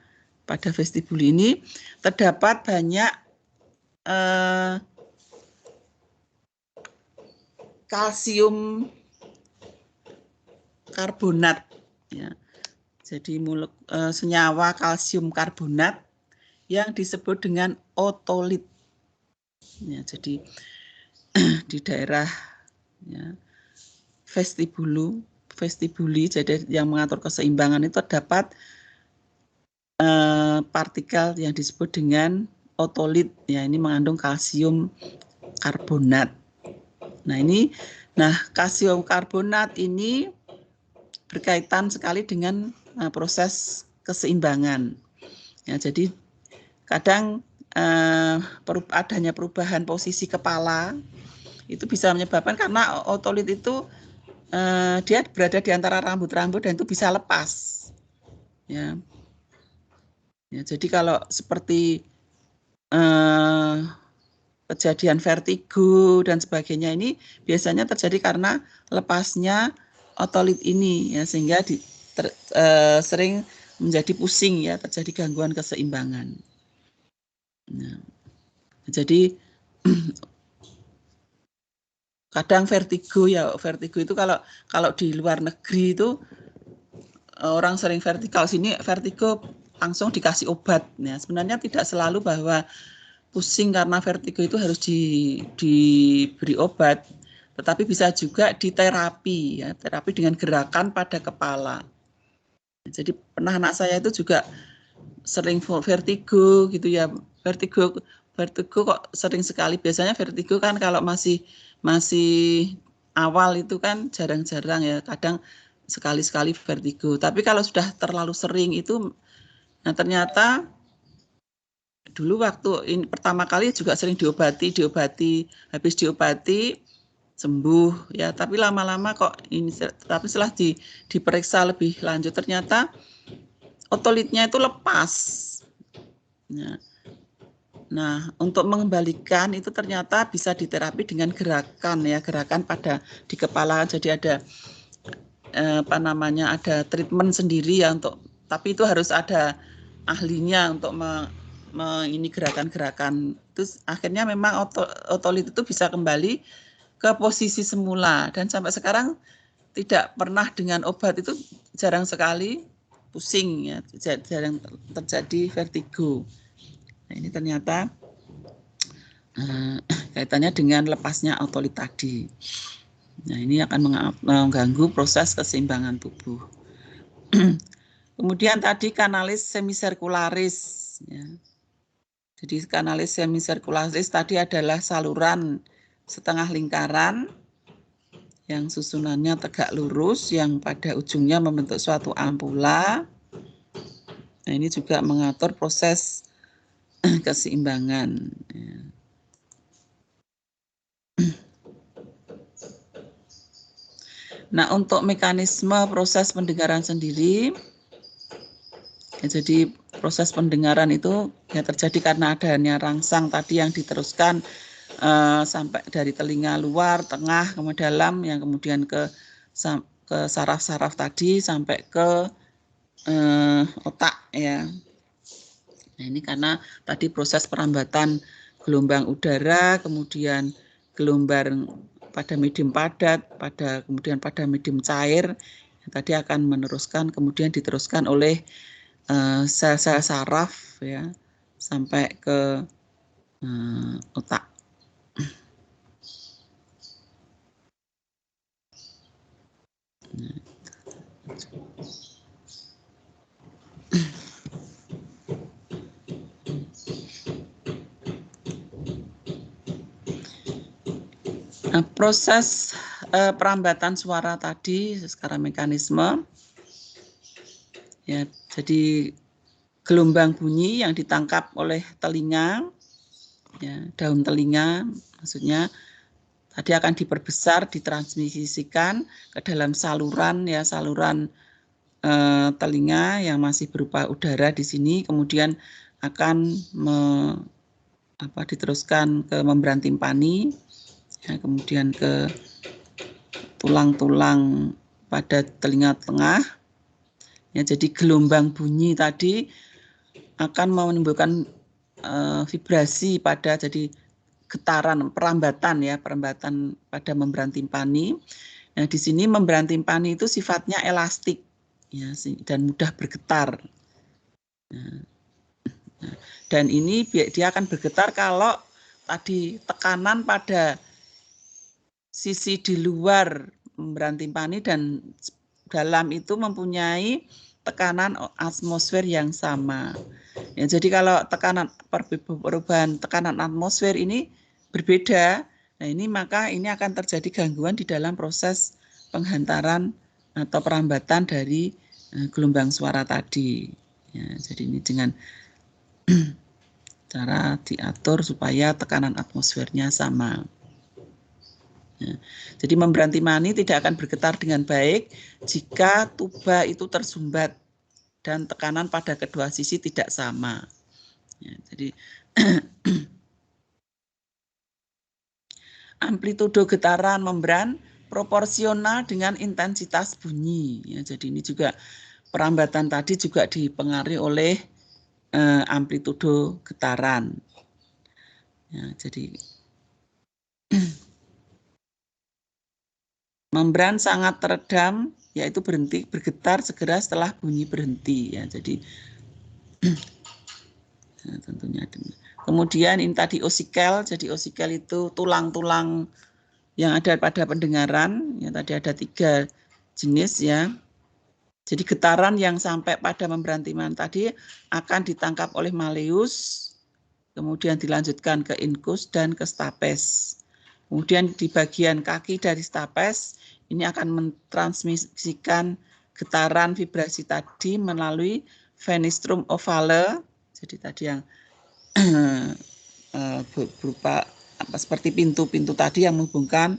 pada vestibuli ini terdapat banyak kalsium karbonat, ya. Jadi senyawa kalsium karbonat yang disebut dengan otolit. Ya, jadi di daerah ya, vestibuli, jadi yang mengatur keseimbangan itu terdapat partikel yang disebut dengan otolit. Ya, ini mengandung kalsium karbonat. Nah, kalsium karbonat ini berkaitan sekali dengan proses keseimbangan. Ya, jadi kadang adanya perubahan posisi kepala itu bisa menyebabkan karena otolit itu dia berada di antara rambut-rambut dan itu bisa lepas. Ya, jadi kalau seperti kejadian vertigo dan sebagainya ini biasanya terjadi karena lepasnya otolit ini, ya, sehingga sering menjadi pusing, ya, terjadi gangguan keseimbangan. Nah, jadi kadang vertigo itu kalau di luar negeri itu orang sering vertigo, sini vertigo langsung dikasih obat. Ya, sebenarnya tidak selalu bahwa pusing karena vertigo itu harus diberi obat, tetapi bisa juga diterapi, ya, terapi dengan gerakan pada kepala. Jadi pernah anak saya itu juga sering vertigo gitu, ya, vertigo kok sering sekali. Biasanya vertigo kan kalau masih awal itu kan jarang-jarang, ya, kadang sekali-sekali vertigo. Tapi kalau sudah terlalu sering itu, nah ternyata dulu waktu ini pertama kali juga sering diobati, habis diobati sembuh ya. Tapi lama-lama kok ini, tapi setelah diperiksa lebih lanjut ternyata otolitnya itu lepas. Nah, untuk mengembalikan itu ternyata bisa diterapi dengan gerakan ya, gerakan pada di kepala. Jadi ada ada treatment sendiri ya untuk, tapi itu harus ada ahlinya untuk ini gerakan-gerakan. Terus akhirnya memang otolit itu bisa kembali ke posisi semula, dan sampai sekarang tidak pernah dengan obat itu, jarang sekali pusing ya, jarang terjadi vertigo. Nah, ini ternyata kaitannya dengan lepasnya otolit tadi. Nah, ini akan mengganggu proses keseimbangan tubuh. Kemudian tadi kanalis semisirkularis. Ya. Jadi kanalis semisirkularis tadi adalah saluran setengah lingkaran yang susunannya tegak lurus, yang pada ujungnya membentuk suatu ampula. Nah, ini juga mengatur proses keseimbangan. Ya. Nah, untuk mekanisme proses pendengaran sendiri, ya, jadi proses pendengaran itu ya terjadi karena adanya rangsang tadi yang diteruskan sampai dari telinga luar, tengah, ke dalam, yang kemudian ke saraf-saraf tadi sampai ke otak ya. Nah, ini karena tadi proses perambatan gelombang udara, kemudian gelombang pada medium padat, kemudian pada medium cair, yang tadi akan meneruskan, kemudian diteruskan oleh sel-sel saraf ya sampai ke otak. Nah, proses perambatan suara tadi secara mekanisme ya, jadi gelombang bunyi yang ditangkap oleh telinga ya, daun telinga maksudnya tadi akan diperbesar, ditransmisikan ke dalam saluran ya, saluran telinga yang masih berupa udara di sini, kemudian akan diteruskan ke membran timpani ya, kemudian ke tulang-tulang pada telinga tengah ya. Jadi gelombang bunyi tadi akan menimbulkan vibrasi pada, jadi getaran, perambatan pada membran timpani. Nah, di sini membran timpani itu sifatnya elastik ya, dan mudah bergetar. Dan ini dia akan bergetar kalau tadi tekanan pada sisi di luar membran timpani dan dalam itu mempunyai tekanan atmosfer yang sama. Ya, jadi kalau perubahan tekanan atmosfer ini berbeda, nah ini maka ini akan terjadi gangguan di dalam proses penghantaran atau perambatan dari gelombang suara tadi. Ya, jadi ini dengan cara diatur supaya tekanan atmosfernya sama. Ya, jadi membran timpani tidak akan bergetar dengan baik jika tuba itu tersumbat dan tekanan pada kedua sisi tidak sama. Ya, jadi amplitudo getaran membran proporsional dengan intensitas bunyi. Ya, jadi ini juga perambatan tadi juga dipengaruhi oleh amplitudo getaran. Ya, jadi membran sangat teredam, yaitu berhenti bergetar segera setelah bunyi berhenti. Ya, jadi tentunya. Kemudian ini tadi osikel, jadi osikel itu tulang-tulang yang ada pada pendengaran. Ya, tadi ada 3 jenis ya. Jadi getaran yang sampai pada membran timpani tadi akan ditangkap oleh malleus, kemudian dilanjutkan ke incus dan ke stapes. Kemudian di bagian kaki dari stapes ini akan mentransmisikan getaran vibrasi tadi melalui venistrum ovale. Jadi tadi yang berupa seperti pintu-pintu tadi yang menghubungkan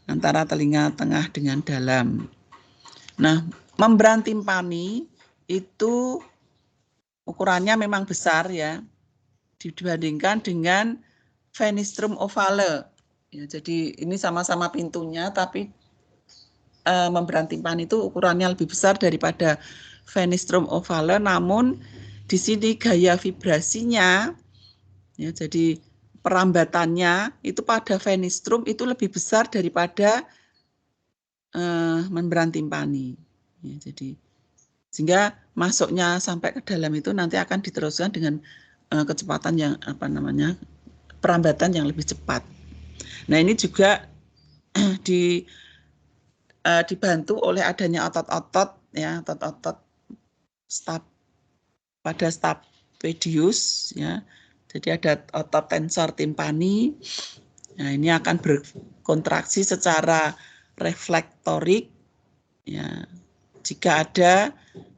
antara telinga tengah dengan dalam. Nah, membran timpani itu ukurannya memang besar ya, dibandingkan dengan venistrum ovale. Ya, jadi ini sama-sama pintunya, tapi membran timpani itu ukurannya lebih besar daripada venistrum ovale. Namun di sini gaya vibrasinya, ya, jadi perambatannya itu pada venistrum itu lebih besar daripada membran timpani. Ya, jadi sehingga masuknya sampai ke dalam itu nanti akan diteruskan dengan kecepatan yang perambatan yang lebih cepat. Nah, ini juga dibantu oleh adanya otot-otot ya, otot-otot pada stapedius ya. Jadi ada otot tensor timpani. Nah, ini akan berkontraksi secara reflektorik ya. Jika ada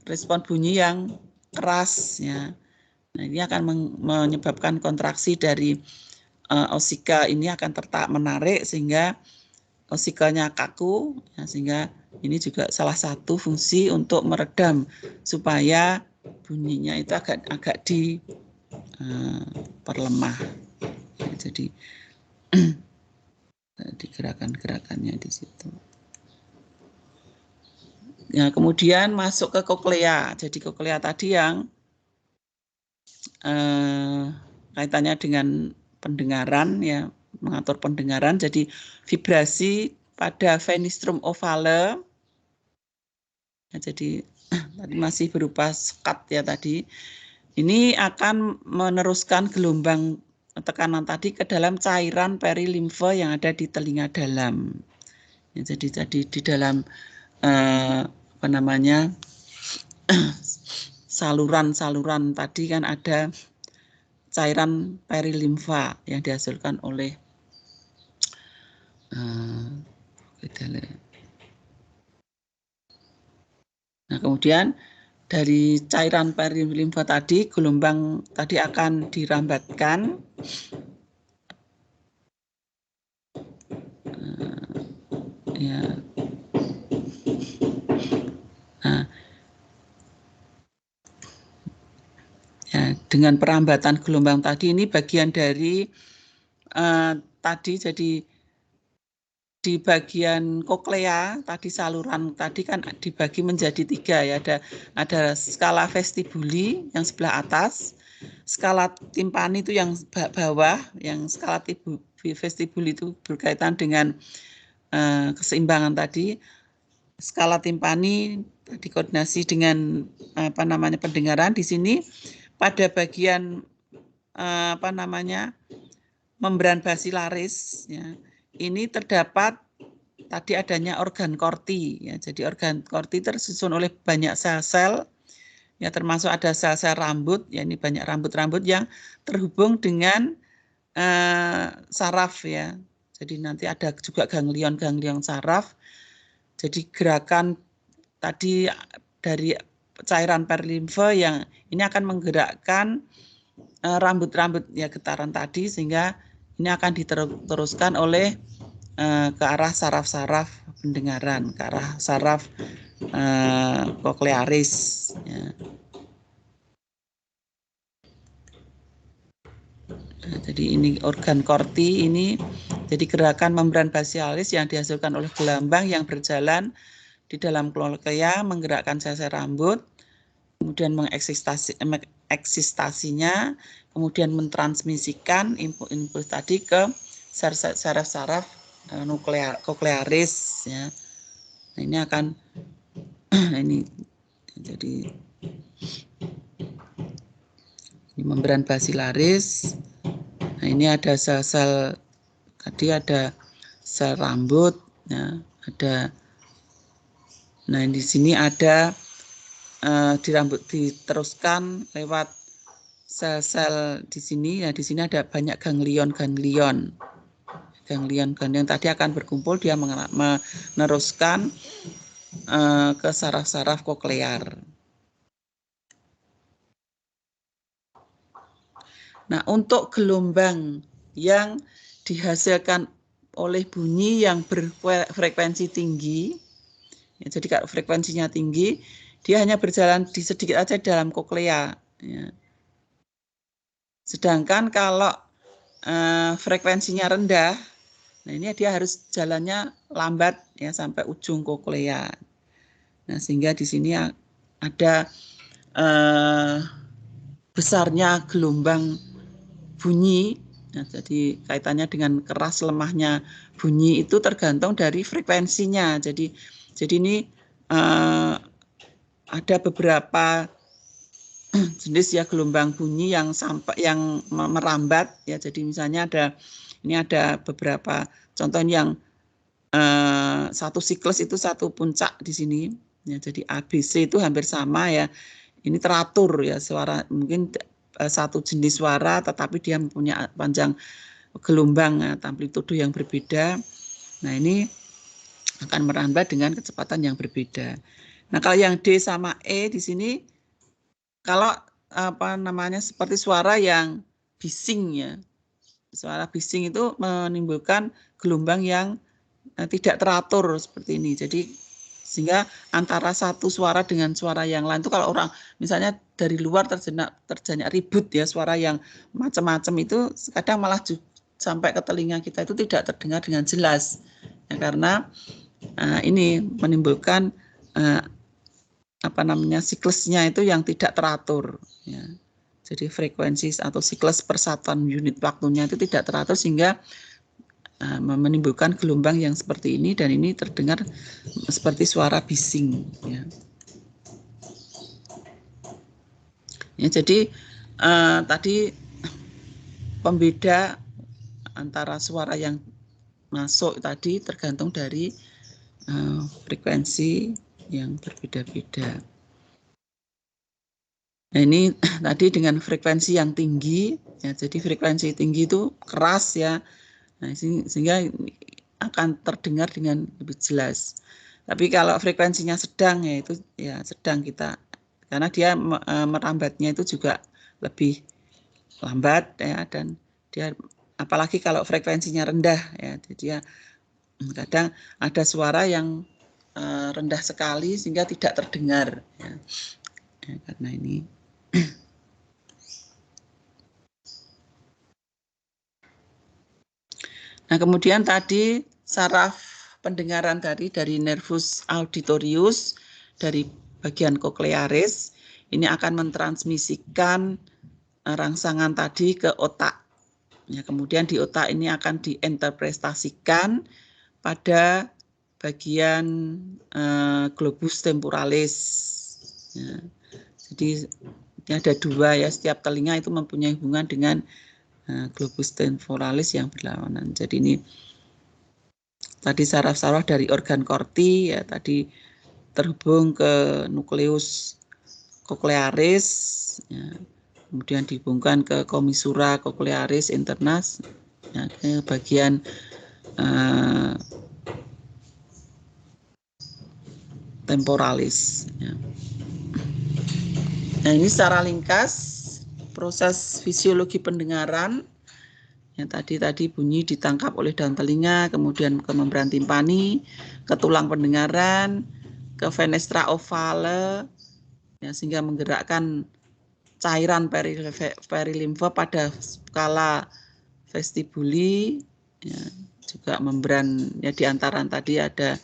respon bunyi yang keras ya. Nah, ini akan menyebabkan kontraksi dari osika ini akan menarik sehingga osikalnya kaku ya, sehingga ini juga salah satu fungsi untuk meredam supaya bunyinya itu agak diperlemah. Ya, jadi di gerakan-gerakannya di situ. Ya, kemudian masuk ke koklea. Jadi koklea tadi yang kaitannya dengan pendengaran ya, mengatur pendengaran. Jadi vibrasi pada venistrum ovale. Ya, jadi tadi masih berupa sekat ya tadi. Ini akan meneruskan gelombang tekanan tadi ke dalam cairan perilimfe yang ada di telinga dalam. Ya, jadi di dalam saluran-saluran tadi kan ada cairan perilimfa yang dihasilkan oleh nah, kemudian dari cairan perilimfa tadi gelombang tadi akan dirambatkan ya. Nah, ya, dengan perambatan gelombang tadi ini bagian dari tadi jadi di bagian koklea tadi saluran tadi kan dibagi menjadi 3 ya, ada skala vestibuli yang sebelah atas, skala timpani itu yang bawah, yang skala vestibuli itu berkaitan dengan keseimbangan tadi, skala timpani dikoordinasi dengan pendengaran. Di sini pada bagian membran basilaris ya. Ini terdapat tadi adanya organ korti ya. Jadi organ korti tersusun oleh banyak sel-sel ya, termasuk ada sel-sel rambut ya, ini banyak rambut-rambut yang terhubung dengan saraf ya. Jadi nanti ada juga ganglion-ganglion saraf. Jadi gerakan tadi dari cairan perilimfe yang ini akan menggerakkan rambut-rambut ya, getaran tadi, sehingga ini akan diteruskan oleh ke arah saraf-saraf pendengaran, ke arah saraf koklearis ya. Nah, jadi ini organ korti ini, jadi gerakan membran basialis yang dihasilkan oleh gelambang yang berjalan di dalam koklea menggerakkan sel-sel rambut, kemudian mengeksistasinya, kemudian mentransmisikan input tadi ke saraf-saraf koklearis ya. Nah, ini akan ini jadi ini membran basilaris. Nah, ini ada sel-sel tadi, ada sel rambut ya, ada. Nah, di sini ada di rambut diteruskan lewat sel-sel di sini ya, di sini ada banyak ganglion-ganglion ganglion-ganglion tadi akan berkumpul, dia meneruskan ke saraf-saraf koklear. Nah, untuk gelombang yang dihasilkan oleh bunyi yang berfrekuensi tinggi, ya, jadi kalau frekuensinya tinggi, dia hanya berjalan di sedikit aja dalam koklea. Ya. Sedangkan kalau frekuensinya rendah, nah ini dia harus jalannya lambat ya sampai ujung koklea. Nah, sehingga di sini ada besarnya gelombang bunyi. Nah, jadi kaitannya dengan keras lemahnya bunyi itu tergantung dari frekuensinya. Jadi ini ada beberapa jenis ya gelombang bunyi yang merambat ya. Jadi misalnya ada beberapa contoh yang satu siklus itu satu puncak di sini ya. Jadi ABC itu hampir sama ya. Ini teratur ya, suara mungkin satu jenis suara tetapi dia mempunyai panjang gelombang amplitudo yang berbeda. Nah, ini akan merambat dengan kecepatan yang berbeda. Nah, kalau yang D sama E di sini kalau seperti suara yang bising ya. Suara bising itu menimbulkan gelombang yang tidak teratur seperti ini. Jadi sehingga antara satu suara dengan suara yang lain itu kalau orang misalnya dari luar terjadi ribut ya, suara yang macam-macam itu kadang malah sampai ke telinga kita itu tidak terdengar dengan jelas ya, karena ini menimbulkan siklusnya itu yang tidak teratur ya. Jadi frekuensi atau siklus persatuan unit waktunya itu tidak teratur sehingga menimbulkan gelombang yang seperti ini, dan ini terdengar seperti suara bising ya. Ya, jadi tadi pembeda antara suara yang masuk tadi tergantung dari frekuensi yang berbeda-beda. Nah, ini tadi dengan frekuensi yang tinggi ya, jadi frekuensi tinggi itu keras ya. Nah, sehingga akan terdengar dengan lebih jelas. Tapi kalau frekuensinya sedang ya itu ya sedang kita, karena dia merambatnya itu juga lebih lambat ya, dan dia apalagi kalau frekuensinya rendah ya, jadi ya kadang ada suara yang rendah sekali sehingga tidak terdengar ya, karena ini. Nah, kemudian tadi saraf pendengaran tadi dari nervus auditorius dari bagian koklearis ini akan mentransmisikan rangsangan tadi ke otak. Ya, kemudian di otak ini akan diinterpretasikan pada bagian globus temporalis. Ya, jadi ini ada dua ya, setiap telinga itu mempunyai hubungan dengan globus temporalis yang berlawanan. Jadi ini tadi saraf-saraf dari organ korti ya tadi terhubung ke nukleus koklearis ya, kemudian dihubungkan ke komisura koklearis internas ya, ke bagian temporalis ya. Nah, ini secara ringkas proses fisiologi pendengaran yang tadi bunyi ditangkap oleh daun telinga, kemudian ke membran timpani, ke tulang pendengaran, ke fenestra ovale, ya, sehingga menggerakkan cairan perilimfa pada skala vestibuli, ya, juga membran ya di antara tadi ada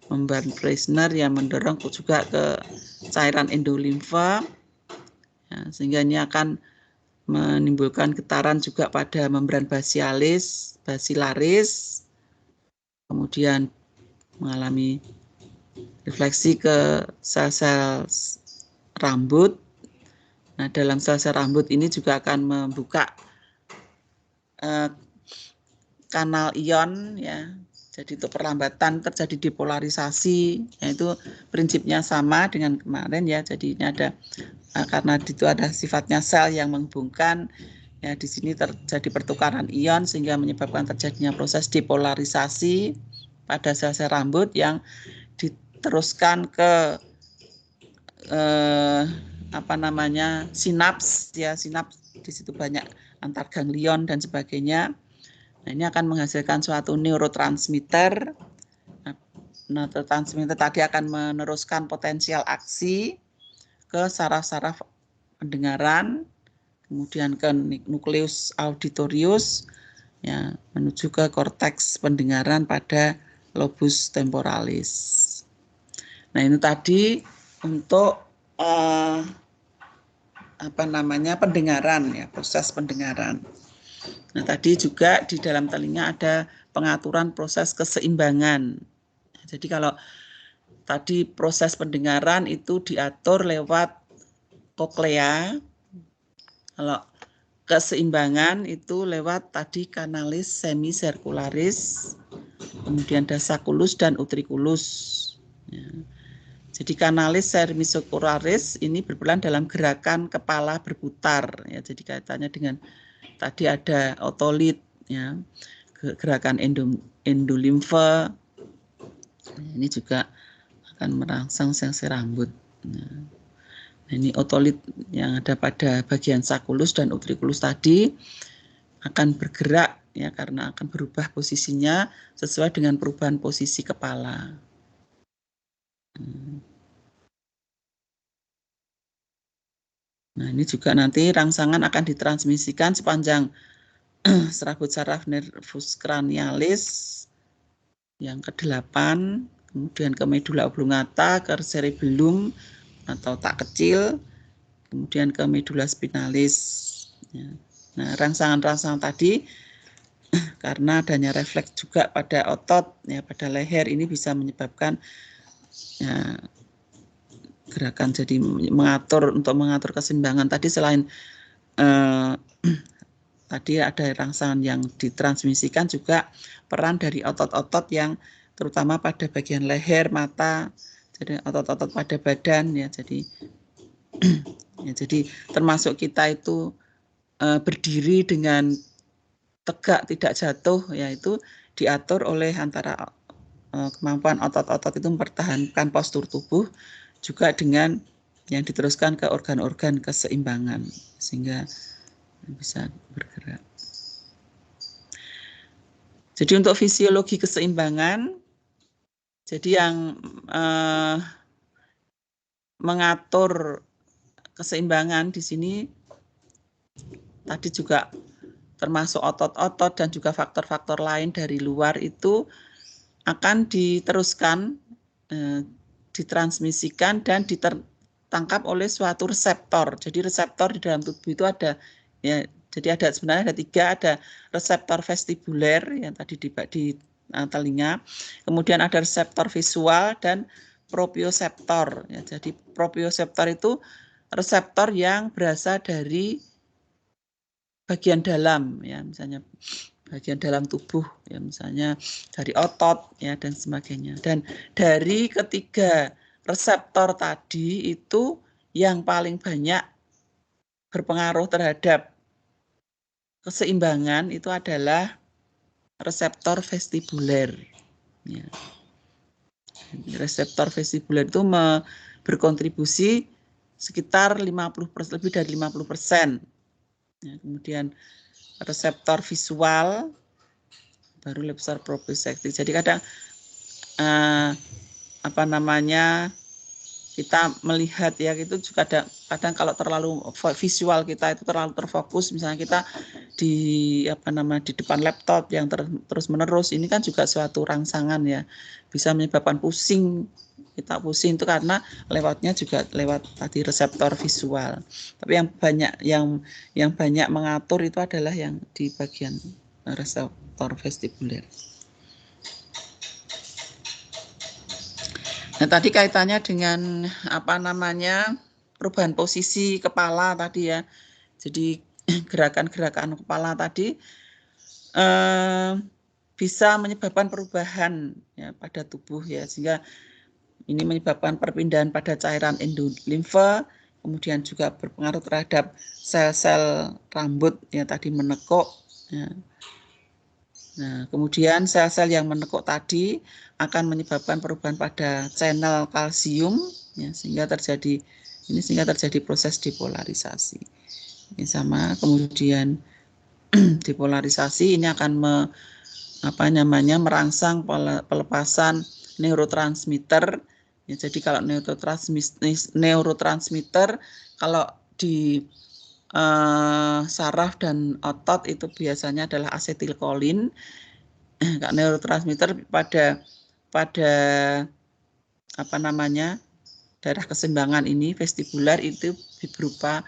membran Preissner yang mendorong juga ke cairan endolimfa, ya, sehingga ini akan menimbulkan getaran juga pada membran basilaris, kemudian mengalami refleksi ke sel-sel rambut. Nah, dalam sel-sel rambut ini juga akan membuka kanal ion ya. Jadi untuk perlambatan terjadi depolarisasi, yaitu prinsipnya sama dengan kemarin ya. Jadi ini ada karena itu ada sifatnya sel yang menghubungkan, Ya, di sini terjadi pertukaran ion sehingga menyebabkan terjadinya proses depolarisasi pada sel-sel rambut yang diteruskan ke sinaps ya, sinaps di situ banyak antar ganglion dan sebagainya. Nah, ini akan menghasilkan suatu neurotransmitter. Neurotransmitter tadi akan meneruskan potensial aksi ke saraf-saraf pendengaran, kemudian ke nukleus auditorius, ya, menuju ke korteks pendengaran pada lobus temporalis. Nah, ini tadi untuk pendengaran ya, proses pendengaran. Nah, tadi juga di dalam telinga ada pengaturan proses keseimbangan. Jadi kalau tadi proses pendengaran itu diatur lewat koklea, kalau keseimbangan itu lewat tadi kanalis semisirkularis, kemudian dasiculus dan utriculus. Ya. Jadi kanalis semisirkularis ini berperan dalam gerakan kepala berputar. Ya, jadi kaitannya dengan tadi ada otolit, ya, gerakan endolimfe. Ini juga akan merangsang sel-sel rambut. Nah, ini otolit yang ada pada bagian sakulus dan utriculus tadi akan bergerak ya karena akan berubah posisinya sesuai dengan perubahan posisi kepala. Nah, ini juga nanti rangsangan akan ditransmisikan sepanjang serabut saraf nervus cranialis yang ke-8, kemudian ke medula oblongata, ke cerebellum atau tak kecil, kemudian ke medula spinalis. Ya. Nah, rangsangan-rangsangan tadi karena adanya refleks juga pada otot, ya, pada leher, ini bisa menyebabkan ya, gerakan jadi untuk mengatur keseimbangan tadi. Selain tadi ada rangsangan yang ditransmisikan, juga peran dari otot-otot yang terutama pada bagian leher, mata, jadi otot-otot pada badan ya. Jadi ya, jadi termasuk kita itu berdiri dengan tegak tidak jatuh, yaitu diatur oleh antara kemampuan otot-otot itu mempertahankan postur tubuh juga dengan yang diteruskan ke organ-organ keseimbangan sehingga bisa bergerak. Jadi untuk fisiologi keseimbangan, jadi yang mengatur keseimbangan di sini tadi juga termasuk otot-otot dan juga faktor-faktor lain dari luar itu akan diteruskan, ditransmisikan dan ditangkap oleh suatu reseptor. Jadi reseptor di dalam tubuh itu ada ya. Jadi sebenarnya ada 3, ada reseptor vestibuler yang tadi di telinga, kemudian ada reseptor visual dan proprioseptor. Ya, jadi proprioseptor itu reseptor yang berasal dari bagian dalam, ya, misalnya bagian dalam tubuh, ya, misalnya dari otot, ya, dan sebagainya. Dan dari ketiga reseptor tadi itu yang paling banyak berpengaruh terhadap keseimbangan itu adalah reseptor vestibuler. Ya. Reseptor vestibuler itu berkontribusi sekitar 50%, lebih dari 50%. Ya, kemudian reseptor visual baru reseptor proprioceptif. Jadi kadang kita melihat ya, itu juga kadang kalau terlalu visual kita itu terlalu terfokus, misalnya kita di depan laptop yang terus menerus, ini kan juga suatu rangsangan ya, bisa menyebabkan pusing. Kita pusing itu karena lewatnya juga lewat tadi reseptor visual. Tapi yang banyak mengatur itu adalah yang di bagian reseptor vestibuler. Nah, tadi kaitannya dengan perubahan posisi kepala tadi ya. Jadi gerakan-gerakan kepala tadi bisa menyebabkan perubahan ya pada tubuh ya, sehingga ini menyebabkan perpindahan pada cairan endolimfe, kemudian juga berpengaruh terhadap sel-sel rambut ya tadi menekuk. Ya. Nah, kemudian sel-sel yang menekuk tadi akan menyebabkan perubahan pada channel kalsium ya, sehingga terjadi proses depolarisasi. Ini sama, kemudian depolarisasi ini akan merangsang pelepasan neurotransmitter. Ya, jadi kalau neurotransmitter kalau di saraf dan otot itu biasanya adalah asetilkolin. Neurotransmitter pada daerah keseimbangan ini vestibular itu berupa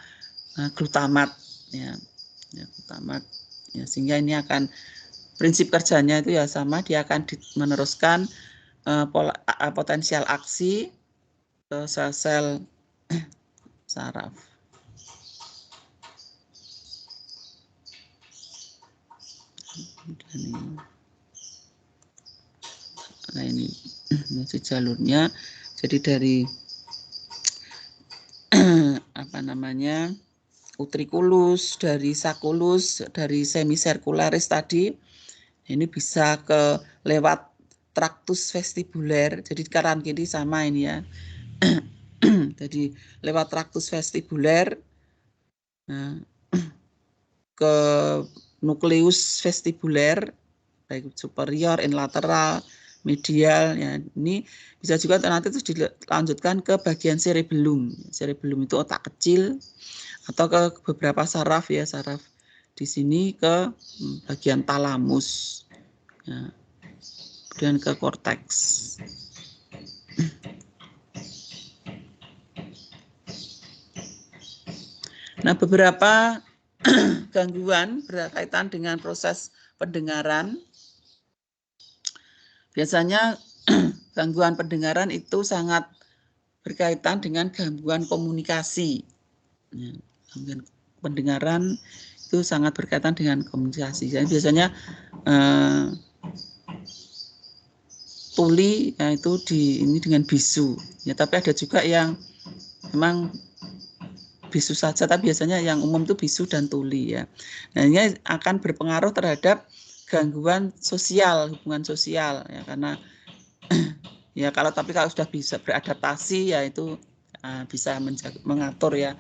glutamat ya glutamat ya, sehingga ini akan prinsip kerjanya itu ya sama, dia akan meneruskan potensial aksi ke sel-sel saraf. Nah ini jalurnya, jadi dari utriculus, dari sacculus, dari semisirkularis tadi, ini bisa lewat tractus vestibuler, jadi kanan kiri sama ini ya. Jadi lewat tractus vestibuler ke nukleus vestibuler, baik superior, lateral, medial ya. Ini bisa juga nanti terus dilanjutkan ke bagian cerebellum. Cerebellum itu otak kecil atau ke beberapa saraf ya, saraf di sini ke bagian talamus ya. Kemudian ke korteks. Nah, beberapa gangguan berkaitan dengan proses pendengaran. Biasanya gangguan pendengaran itu sangat berkaitan dengan gangguan komunikasi. Gangguan pendengaran itu sangat berkaitan dengan komunikasi. Jadi biasanya tuli ya, itu ini dengan bisu. Ya, tapi ada juga yang memang bisu saja, tapi biasanya yang umum itu bisu dan tuli ya. Nah, ini akan berpengaruh terhadap gangguan sosial, hubungan sosial ya, karena ya kalau sudah bisa beradaptasi ya itu bisa mengatur ya.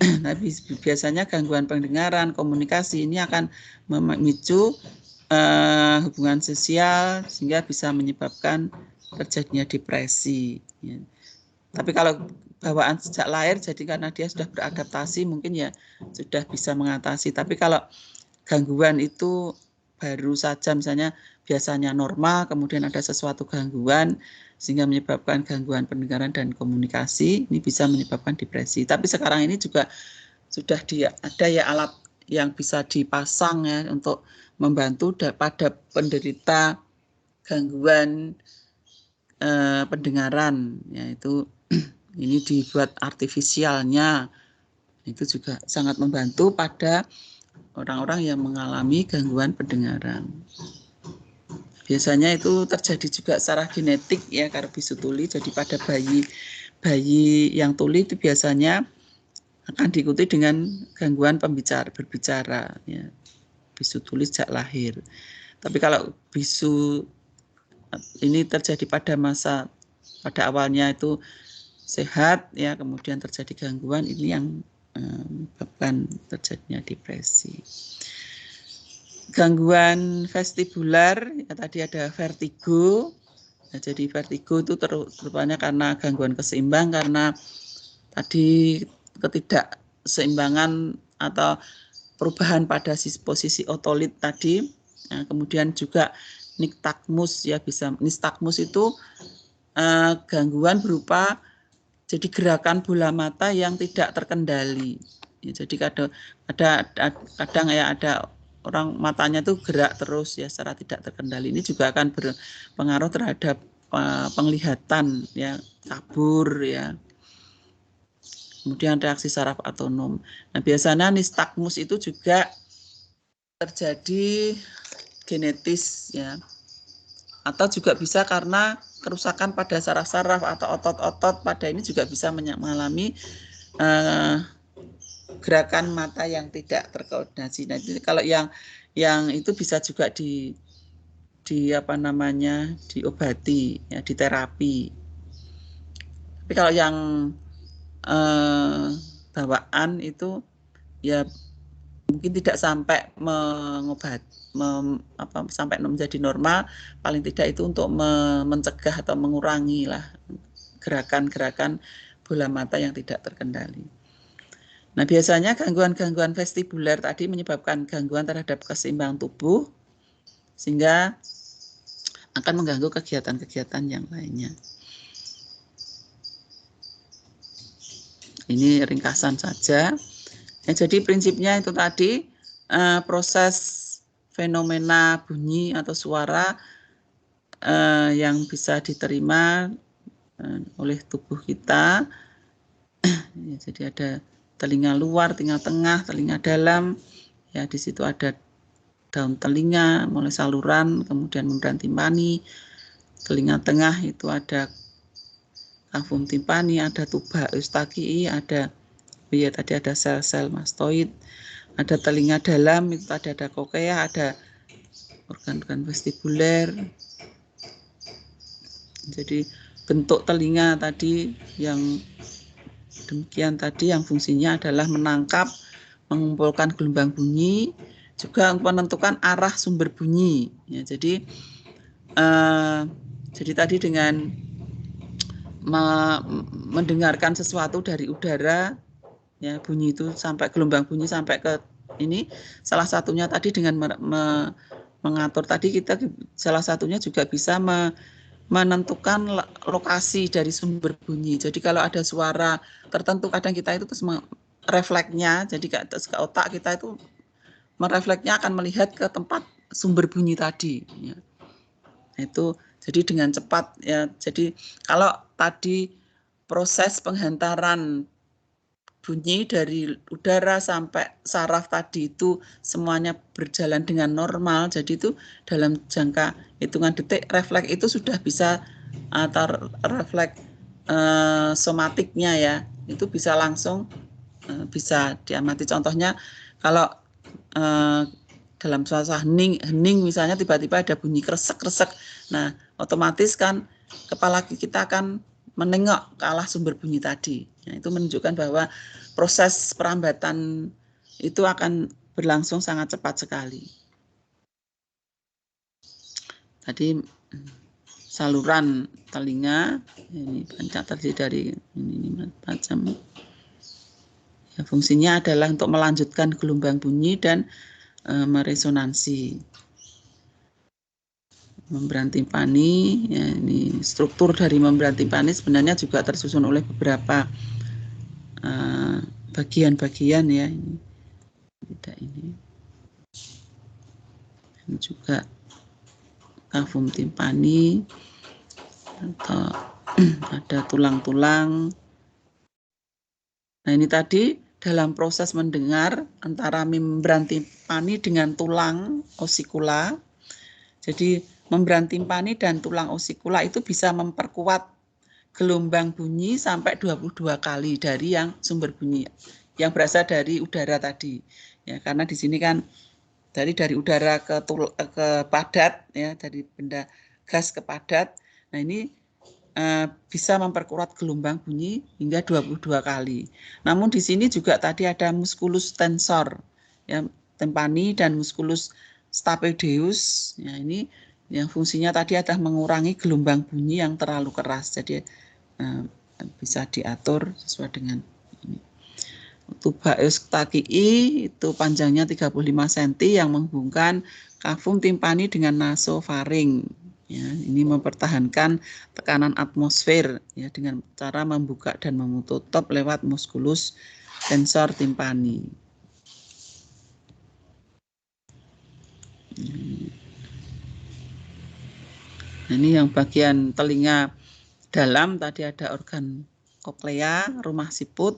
Tapi biasanya gangguan pendengaran, komunikasi ini akan memicu hubungan sosial sehingga bisa menyebabkan terjadinya depresi ya. Tapi kalau bawaan sejak lahir, jadi karena dia sudah beradaptasi mungkin ya sudah bisa mengatasi. Tapi kalau gangguan itu baru saja, misalnya biasanya normal, kemudian ada sesuatu gangguan sehingga menyebabkan gangguan pendengaran dan komunikasi, ini bisa menyebabkan depresi. Tapi sekarang ini juga sudah ada ya alat yang bisa dipasang ya untuk membantu pada penderita gangguan pendengaran, yaitu ini dibuat artifisialnya, itu juga sangat membantu pada orang-orang yang mengalami gangguan pendengaran. Biasanya itu terjadi juga secara genetik ya, karena bisu tuli. Jadi pada bayi yang tuli itu biasanya akan diikuti dengan gangguan berbicara ya, bisu tuli sejak lahir. Tapi kalau bisu ini terjadi pada awalnya itu sehat ya, kemudian terjadi gangguan, ini yang menyebabkan terjadinya depresi. Gangguan vestibular ya, tadi ada vertigo. Nah, jadi vertigo itu terutama karena gangguan keseimbang, karena tadi ketidakseimbangan atau perubahan pada posisi otolit tadi. Nah, kemudian juga nystagmus ya, nystagmus itu gangguan berupa jadi gerakan bola mata yang tidak terkendali. Ya, jadi kadang ya ada orang matanya tuh gerak terus ya secara tidak terkendali. Ini juga akan berpengaruh terhadap penglihatan ya, kabur ya. Kemudian reaksi saraf otonom. Nah, biasanya nystagmus itu juga terjadi genetis ya. Atau juga bisa karena kerusakan pada saraf-saraf atau otot-otot pada ini juga bisa mengalami gerakan mata yang tidak terkoordinasi. Nah, itu kalau yang itu bisa juga di apa namanya, diobati, ya, diterapi. Tapi kalau yang bawaan itu ya mungkin tidak sampai sampai menjadi normal, paling tidak itu untuk mencegah atau mengurangi lah gerakan-gerakan bola mata yang tidak terkendali. Nah, biasanya gangguan-gangguan vestibuler tadi menyebabkan gangguan terhadap keseimbangan tubuh, sehingga akan mengganggu kegiatan-kegiatan yang lainnya. Ini ringkasan saja. Ya, jadi prinsipnya itu tadi, proses fenomena bunyi atau suara yang bisa diterima oleh tubuh kita. Ya, jadi ada telinga luar, telinga tengah, telinga dalam. Ya, di situ ada daun telinga, mulai saluran, kemudian membran timpani. Telinga tengah itu ada kavum timpani, ada tuba eustachii, ada tadi ada sel-sel mastoid, ada telinga dalam itu tadi ada kokea, ada organ-organ vestibuler. Jadi bentuk telinga tadi yang demikian tadi yang fungsinya adalah menangkap, mengumpulkan gelombang bunyi, juga menentukan arah sumber bunyi. Ya, jadi tadi dengan mendengarkan sesuatu dari udara, ya, bunyi itu sampai gelombang bunyi sampai ke ini, salah satunya tadi dengan mengatur tadi kita salah satunya juga bisa menentukan lokasi dari sumber bunyi. Jadi kalau ada suara tertentu kadang kita itu terus refleksnya, jadi ke otak kita itu merefleksnya akan melihat ke tempat sumber bunyi tadi. Ya. Itu jadi dengan cepat, ya. Jadi kalau tadi proses penghantaran bunyi dari udara sampai saraf tadi itu semuanya berjalan dengan normal, jadi itu dalam jangka hitungan detik refleks itu sudah bisa atau refleks somatiknya, ya, itu bisa langsung bisa diamati. Contohnya kalau dalam suasana hening misalnya tiba-tiba ada bunyi kresek-kresek, nah otomatis kan kepala kita akan menengok ke arah sumber bunyi tadi. Nah, itu menunjukkan bahwa proses perambatan itu akan berlangsung sangat cepat sekali. Tadi saluran telinga, ini panca terdiri dari ini macam. Ya, fungsinya adalah untuk melanjutkan gelombang bunyi dan meresonansi. Membran timpani, ya, ini struktur dari membran timpani sebenarnya juga tersusun oleh beberapa bagian-bagian, ya, ini tidak ini juga kavum timpani atau ada tulang-tulang. Nah, ini tadi dalam proses mendengar antara membran timpani dengan tulang osikula. Jadi membran timpani dan tulang osikula itu bisa memperkuat gelombang bunyi sampai 22 kali dari yang sumber bunyi yang berasal dari udara tadi. Ya, karena di sini kan dari udara ke padat, ya, dari benda gas ke padat. Nah, ini bisa memperkuat gelombang bunyi hingga 22 kali. Namun di sini juga tadi ada musculus tensor, ya, timpani dan musculus stapedius. Ya, ini yang fungsinya tadi adalah mengurangi gelombang bunyi yang terlalu keras. Jadi bisa diatur sesuai dengan ini. Tuba eustachii itu panjangnya 35 cm yang menghubungkan kavum timpani dengan nasofaring. Ya, ini mempertahankan tekanan atmosfer, ya, dengan cara membuka dan menutup lewat musculus tensor timpani. Nah, ini yang bagian telinga dalam tadi ada organ koklea, rumah siput,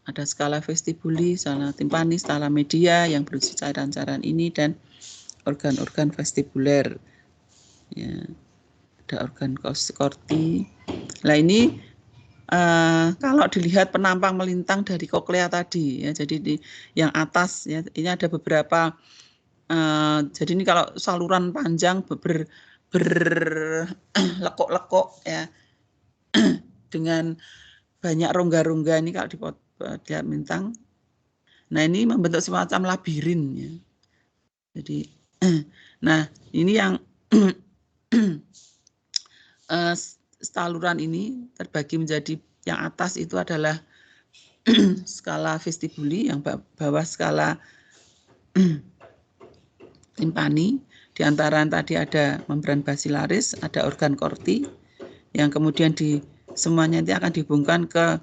ada skala vestibuli, skala timpani, skala media yang berisi cairan-cairan ini, dan organ-organ vestibuler. Ya, ada organ korti. Nah, ini kalau dilihat penampang melintang dari koklea tadi, ya, jadi yang atas, ya, ini ada beberapa. Jadi ini kalau saluran panjang berlekuk-lekuk, ya, dengan banyak rongga-rongga ini kalau dilihat melintang. Nah, ini membentuk semacam labirin, ya. Jadi, nah ini yang saluran ini terbagi menjadi yang atas itu adalah skala vestibuli, yang bawah skala timpani. Di antara tadi ada membran basilaris, ada organ korti, yang kemudian semuanya itu akan dihubungkan ke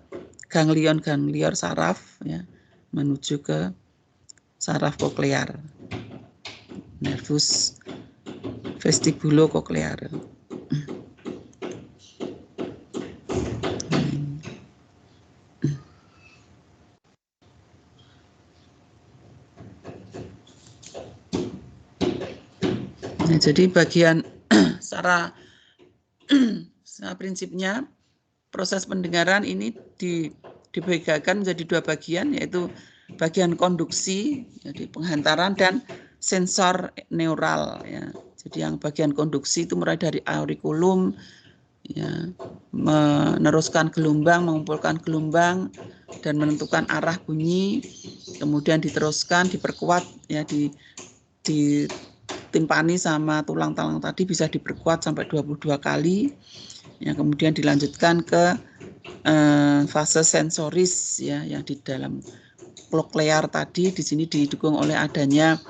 ganglion-ganglion saraf, ya, menuju ke saraf koklear, nervus vestibulo-koklear. Nah, jadi bagian secara prinsipnya proses pendengaran ini dibedakan menjadi dua bagian, yaitu bagian konduksi, jadi penghantaran, dan sensor neural, ya. Jadi yang bagian konduksi itu mulai dari aurikulum, ya, meneruskan gelombang, mengumpulkan gelombang dan menentukan arah bunyi, kemudian diteruskan, diperkuat, ya, timpani sama tulang-tulang tadi bisa diperkuat sampai 22 kali. Ya, kemudian dilanjutkan ke fase sensoris, ya, yang di dalam koklear tadi. Di sini didukung oleh adanya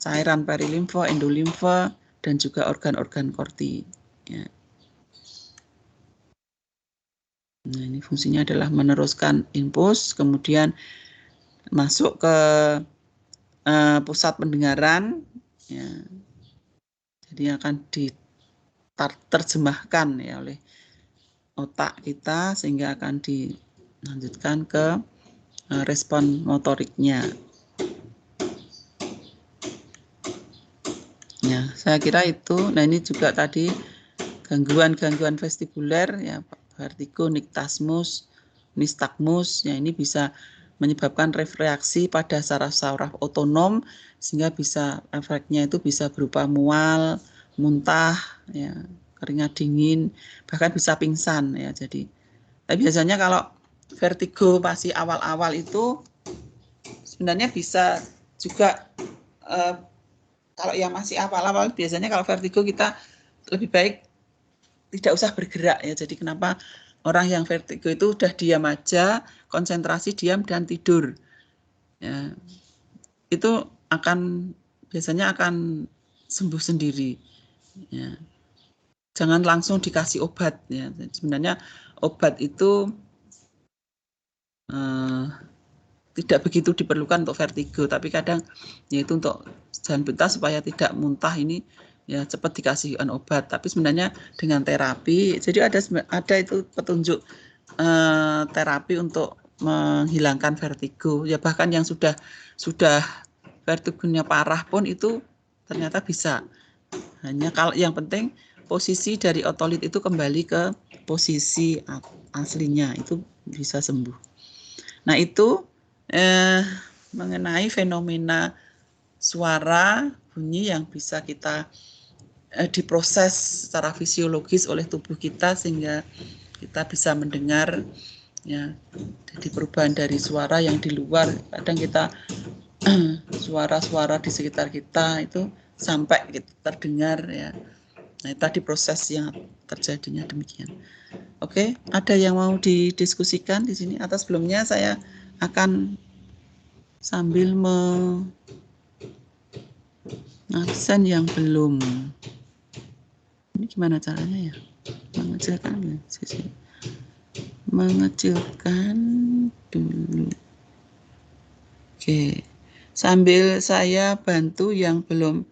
cairan perilimfa, endolimfa, dan juga organ-organ korti, ya. Nah, ini fungsinya adalah meneruskan impuls, kemudian masuk ke pusat pendengaran, ya. Jadi akan diterjemahkan, ya, oleh otak kita sehingga akan dilanjutkan ke respon motoriknya. Ya, saya kira itu. Nah, ini juga tadi gangguan-gangguan vestibuler, ya, vertigo, nystagmus, ya, ini bisa menyebabkan reaksi pada saraf-saraf otonom sehingga bisa efeknya itu bisa berupa mual, muntah, ya, keringat dingin, bahkan bisa pingsan, ya. Jadi, tapi biasanya kalau vertigo masih awal-awal itu sebenarnya bisa juga kalau yang masih awal-awal biasanya kalau vertigo kita lebih baik tidak usah bergerak, ya. Jadi kenapa orang yang vertigo itu udah diam aja, konsentrasi, diam, dan tidur, ya, itu biasanya akan sembuh sendiri, ya. Jangan langsung dikasih obat, ya. Sebenarnya obat itu tidak begitu diperlukan untuk vertigo, tapi kadang yaitu untuk jalan pintas supaya tidak muntah ini, ya, cepat dikasihkan obat. Tapi sebenarnya dengan terapi, jadi ada itu petunjuk terapi untuk menghilangkan vertigo, ya, bahkan yang sudah vertigonya parah pun itu ternyata bisa. Hanya kalau yang penting posisi dari otolit itu kembali ke posisi aslinya, itu bisa sembuh. Nah, itu mengenai fenomena suara bunyi yang bisa kita diproses secara fisiologis oleh tubuh kita sehingga kita bisa mendengar, ya. Jadi perubahan dari suara yang di luar, kadang kita suara-suara di sekitar kita itu sampai kita terdengar, ya. Nah, tadi proses yang terjadinya demikian. Oke, ada yang mau didiskusikan di sini? Atau sebelumnya saya akan sambil absen yang belum. Ini gimana caranya, ya? Mengecilkan, ya, sisi. Mengecilkan dulu. Oke. Sambil saya bantu yang belum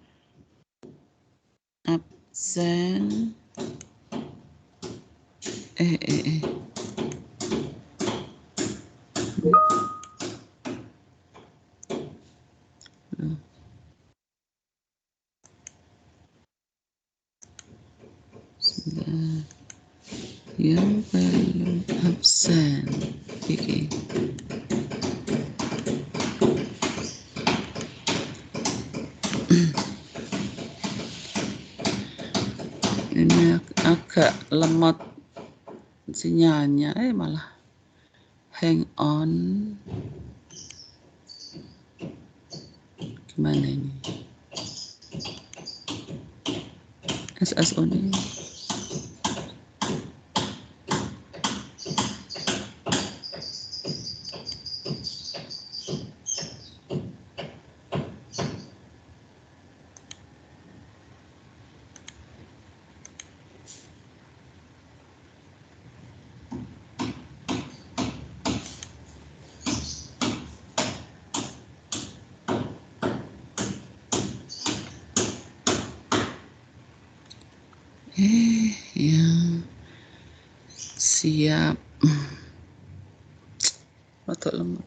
absen. yang belum absen. Oke. Ini agak lemot sinyalnya, malah hang on. Gimana ini? SSO ini. Ya, siap. Rotok lemot.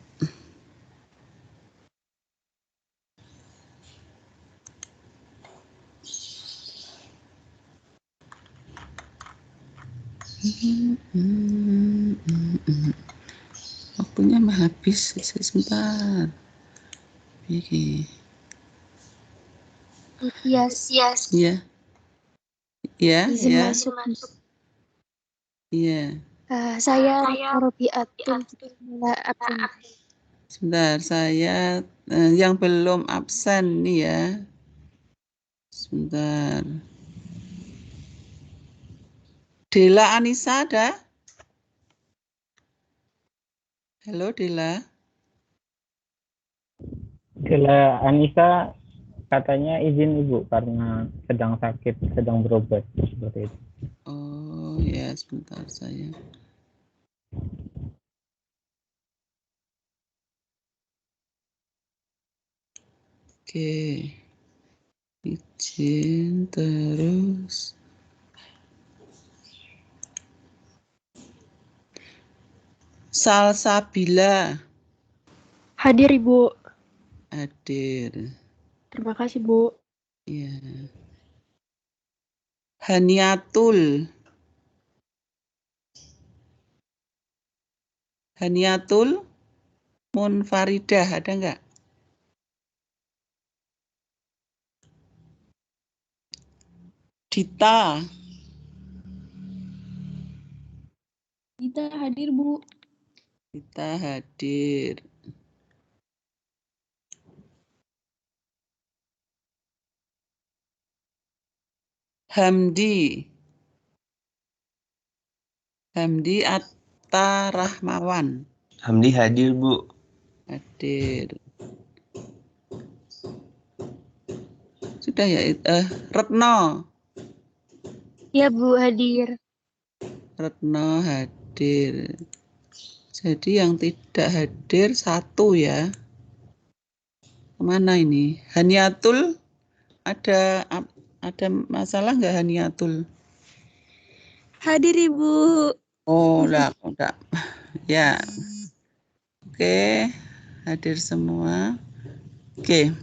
Waktunya mah habis sebentar. Oke. Yes. Iya. Iya, Izin ya. masuk. Iya. Saya Robiatun absen. Sebentar, saya yang belum absen nih ya. Sebentar. Dela Anissa ada? Halo Dela. Dela Anissa katanya izin Ibu karena sedang sakit, sedang berobat seperti itu. Oh ya, sebentar saya. Oke. Izin terus. Salsabila. Hadir Ibu. Hadir. Terima kasih Bu. Ya. Haniatul. Haniatul Munfaridah ada nggak? Dita. Dita hadir Bu. Dita hadir. Hamdi. Hamdi Atta Rahmawan. Hamdi hadir, Bu. Hadir. Sudah ya, Retno. Iya Bu hadir. Retno hadir. Jadi yang tidak hadir satu ya. Kemana ini? Haniatul ada masalah nggak Haniatul? Hadir Ibu. Oh, enggak. Ya. Oke, hadir semua. Oke.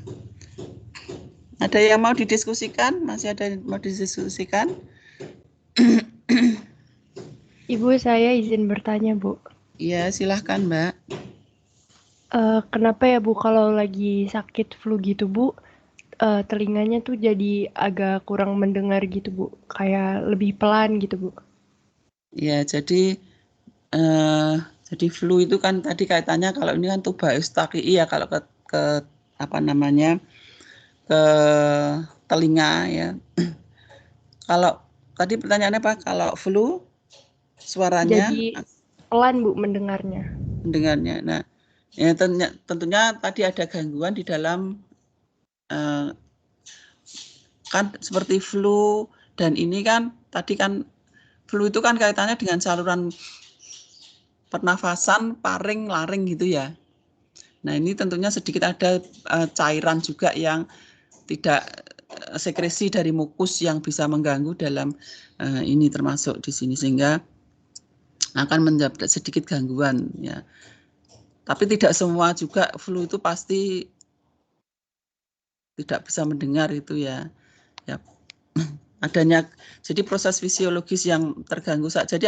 Ada yang mau didiskusikan? Masih ada yang mau didiskusikan? Ibu saya izin bertanya Bu. Iya, silahkan Mbak. Kenapa ya Bu kalau lagi sakit flu gitu Bu, telinganya tuh jadi agak kurang mendengar gitu Bu, kayak lebih pelan gitu Bu. Ya, jadi flu itu kan tadi kaitannya kalau ini kan tuba eustachii ya, kalau ke apa namanya ke telinga ya. Kalau tadi pertanyaannya apa? Kalau flu suaranya Jadi pelan Bu mendengarnya. mendengarnya. Nah, ya tentunya tadi ada gangguan di dalam kan seperti flu dan ini kan tadi kan flu itu kan kaitannya dengan saluran pernafasan, paring, laring gitu ya. Nah, ini tentunya sedikit ada cairan juga yang tidak sekresi dari mukus yang bisa mengganggu dalam ini termasuk di sini sehingga akan mendapat sedikit gangguan ya. Tapi tidak semua juga flu itu pasti tidak bisa mendengar itu ya. Ya. adanya, jadi proses fisiologis yang terganggu. Jadi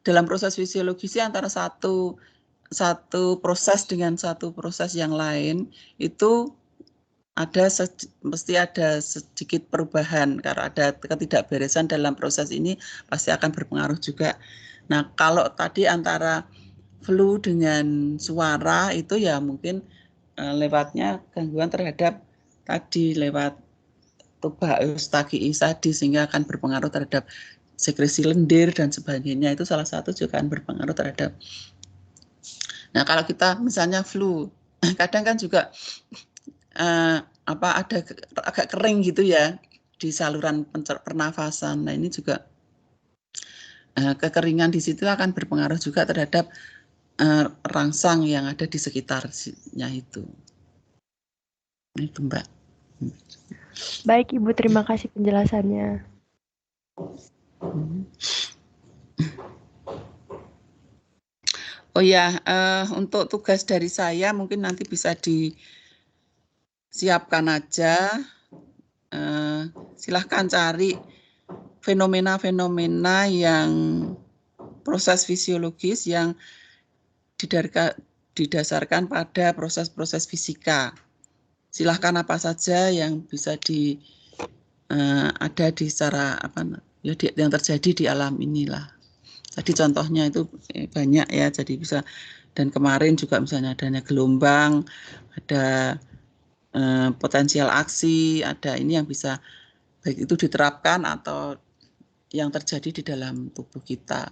dalam proses fisiologis antara satu proses dengan satu proses yang lain itu mesti ada sedikit perubahan, karena ada ketidakberesan dalam proses ini pasti akan berpengaruh juga. Nah, kalau tadi antara flu dengan suara itu ya mungkin lewatnya gangguan terhadap tadi lewat tuba eustachiis tadi, sehingga akan berpengaruh terhadap sekresi lendir dan sebagainya. Itu salah satu juga akan berpengaruh terhadap. Nah, kalau kita misalnya flu, kadang kan juga ada agak kering gitu ya di saluran pernafasan. Nah, ini juga kekeringan di situ akan berpengaruh juga terhadap rangsang yang ada di sekitarnya itu. Itu Mbak. Baik Ibu, terima kasih penjelasannya. Oh ya, untuk tugas dari saya mungkin nanti bisa disiapkan aja. Silahkan cari fenomena-fenomena yang proses fisiologis yang didasarkan pada proses-proses fisika. Silahkan apa saja yang bisa ada di secara yang terjadi di alam inilah. Tadi contohnya itu banyak ya, jadi bisa. Dan kemarin juga misalnya adanya gelombang, ada potensial aksi, ada ini yang bisa baik itu diterapkan atau yang terjadi di dalam tubuh kita.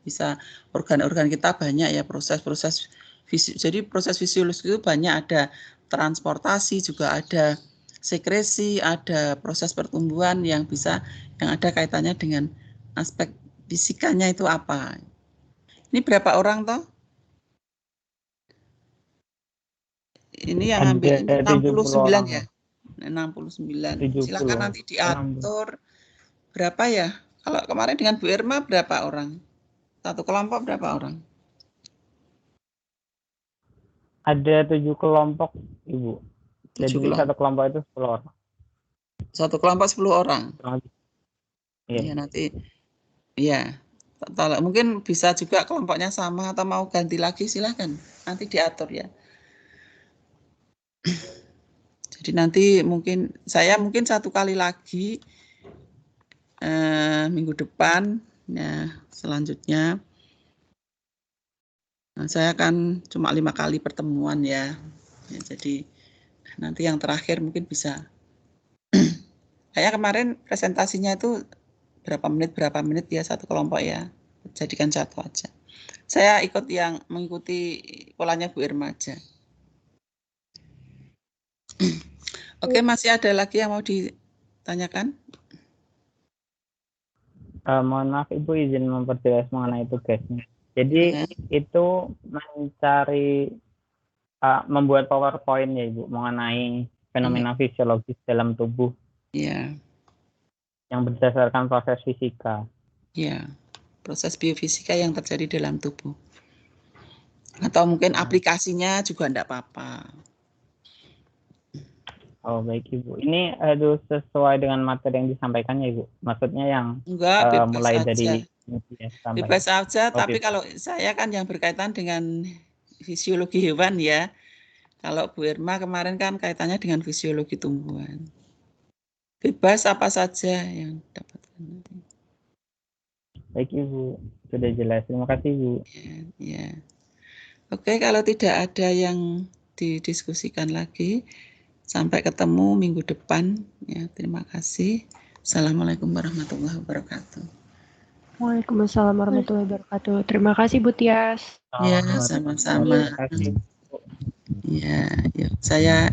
Bisa organ-organ kita banyak ya proses-proses jadi proses fisiologis itu banyak, ada transportasi, juga ada sekresi, ada proses pertumbuhan yang ada kaitannya dengan aspek fisikanya itu apa. Ini berapa orang toh? Ini yang ambil ini 69 ya. 69. Silakan nanti diatur berapa ya? Kalau kemarin dengan Bu Irma berapa orang? Satu kelompok berapa orang? Ada 7 kelompok, Ibu. Jadi satu kelompok itu 10 orang. Satu kelompok 10 orang. Iya. Ya, nanti ya. Mungkin bisa juga kelompoknya sama atau mau ganti lagi, silakan. Nanti diatur ya. Jadi nanti saya mungkin satu kali lagi minggu depan ya, selanjutnya saya akan cuma 5 kali pertemuan ya. Jadi nanti yang terakhir mungkin bisa. Kayak kemarin presentasinya itu berapa menit ya satu kelompok ya. Jadikan satu aja. Saya mengikuti polanya Bu Irma aja. Oke, masih ada lagi yang mau ditanyakan? Mohon maaf Ibu, izin memperjelas mengenai tugasnya. Jadi itu mencari membuat PowerPoint ya Ibu mengenai fenomena fisiologis dalam tubuh. Iya. Yang berdasarkan proses fisika. Iya. Proses biofisika yang terjadi dalam tubuh. Atau mungkin aplikasinya juga enggak apa-apa. Oh, baik Ibu. Ini sesuai dengan materi yang disampaikan ya Ibu. Maksudnya yang mulai aja. dari Bebas aja, tapi kalau saya kan yang berkaitan dengan fisiologi hewan ya. Kalau Bu Irma kemarin kan kaitannya dengan fisiologi tumbuhan. Bebas apa saja yang dapatkan nanti. Baik Ibu, sudah jelas. Terima kasih Ibu. Ya. Oke, kalau tidak ada yang didiskusikan lagi, sampai ketemu minggu depan. Ya, terima kasih. Assalamualaikum warahmatullahi wabarakatuh. Waalaikumsalam warahmatullahi wabarakatuh. Terima kasih Bu Tias. Ya, sama-sama. Ya, yuk saya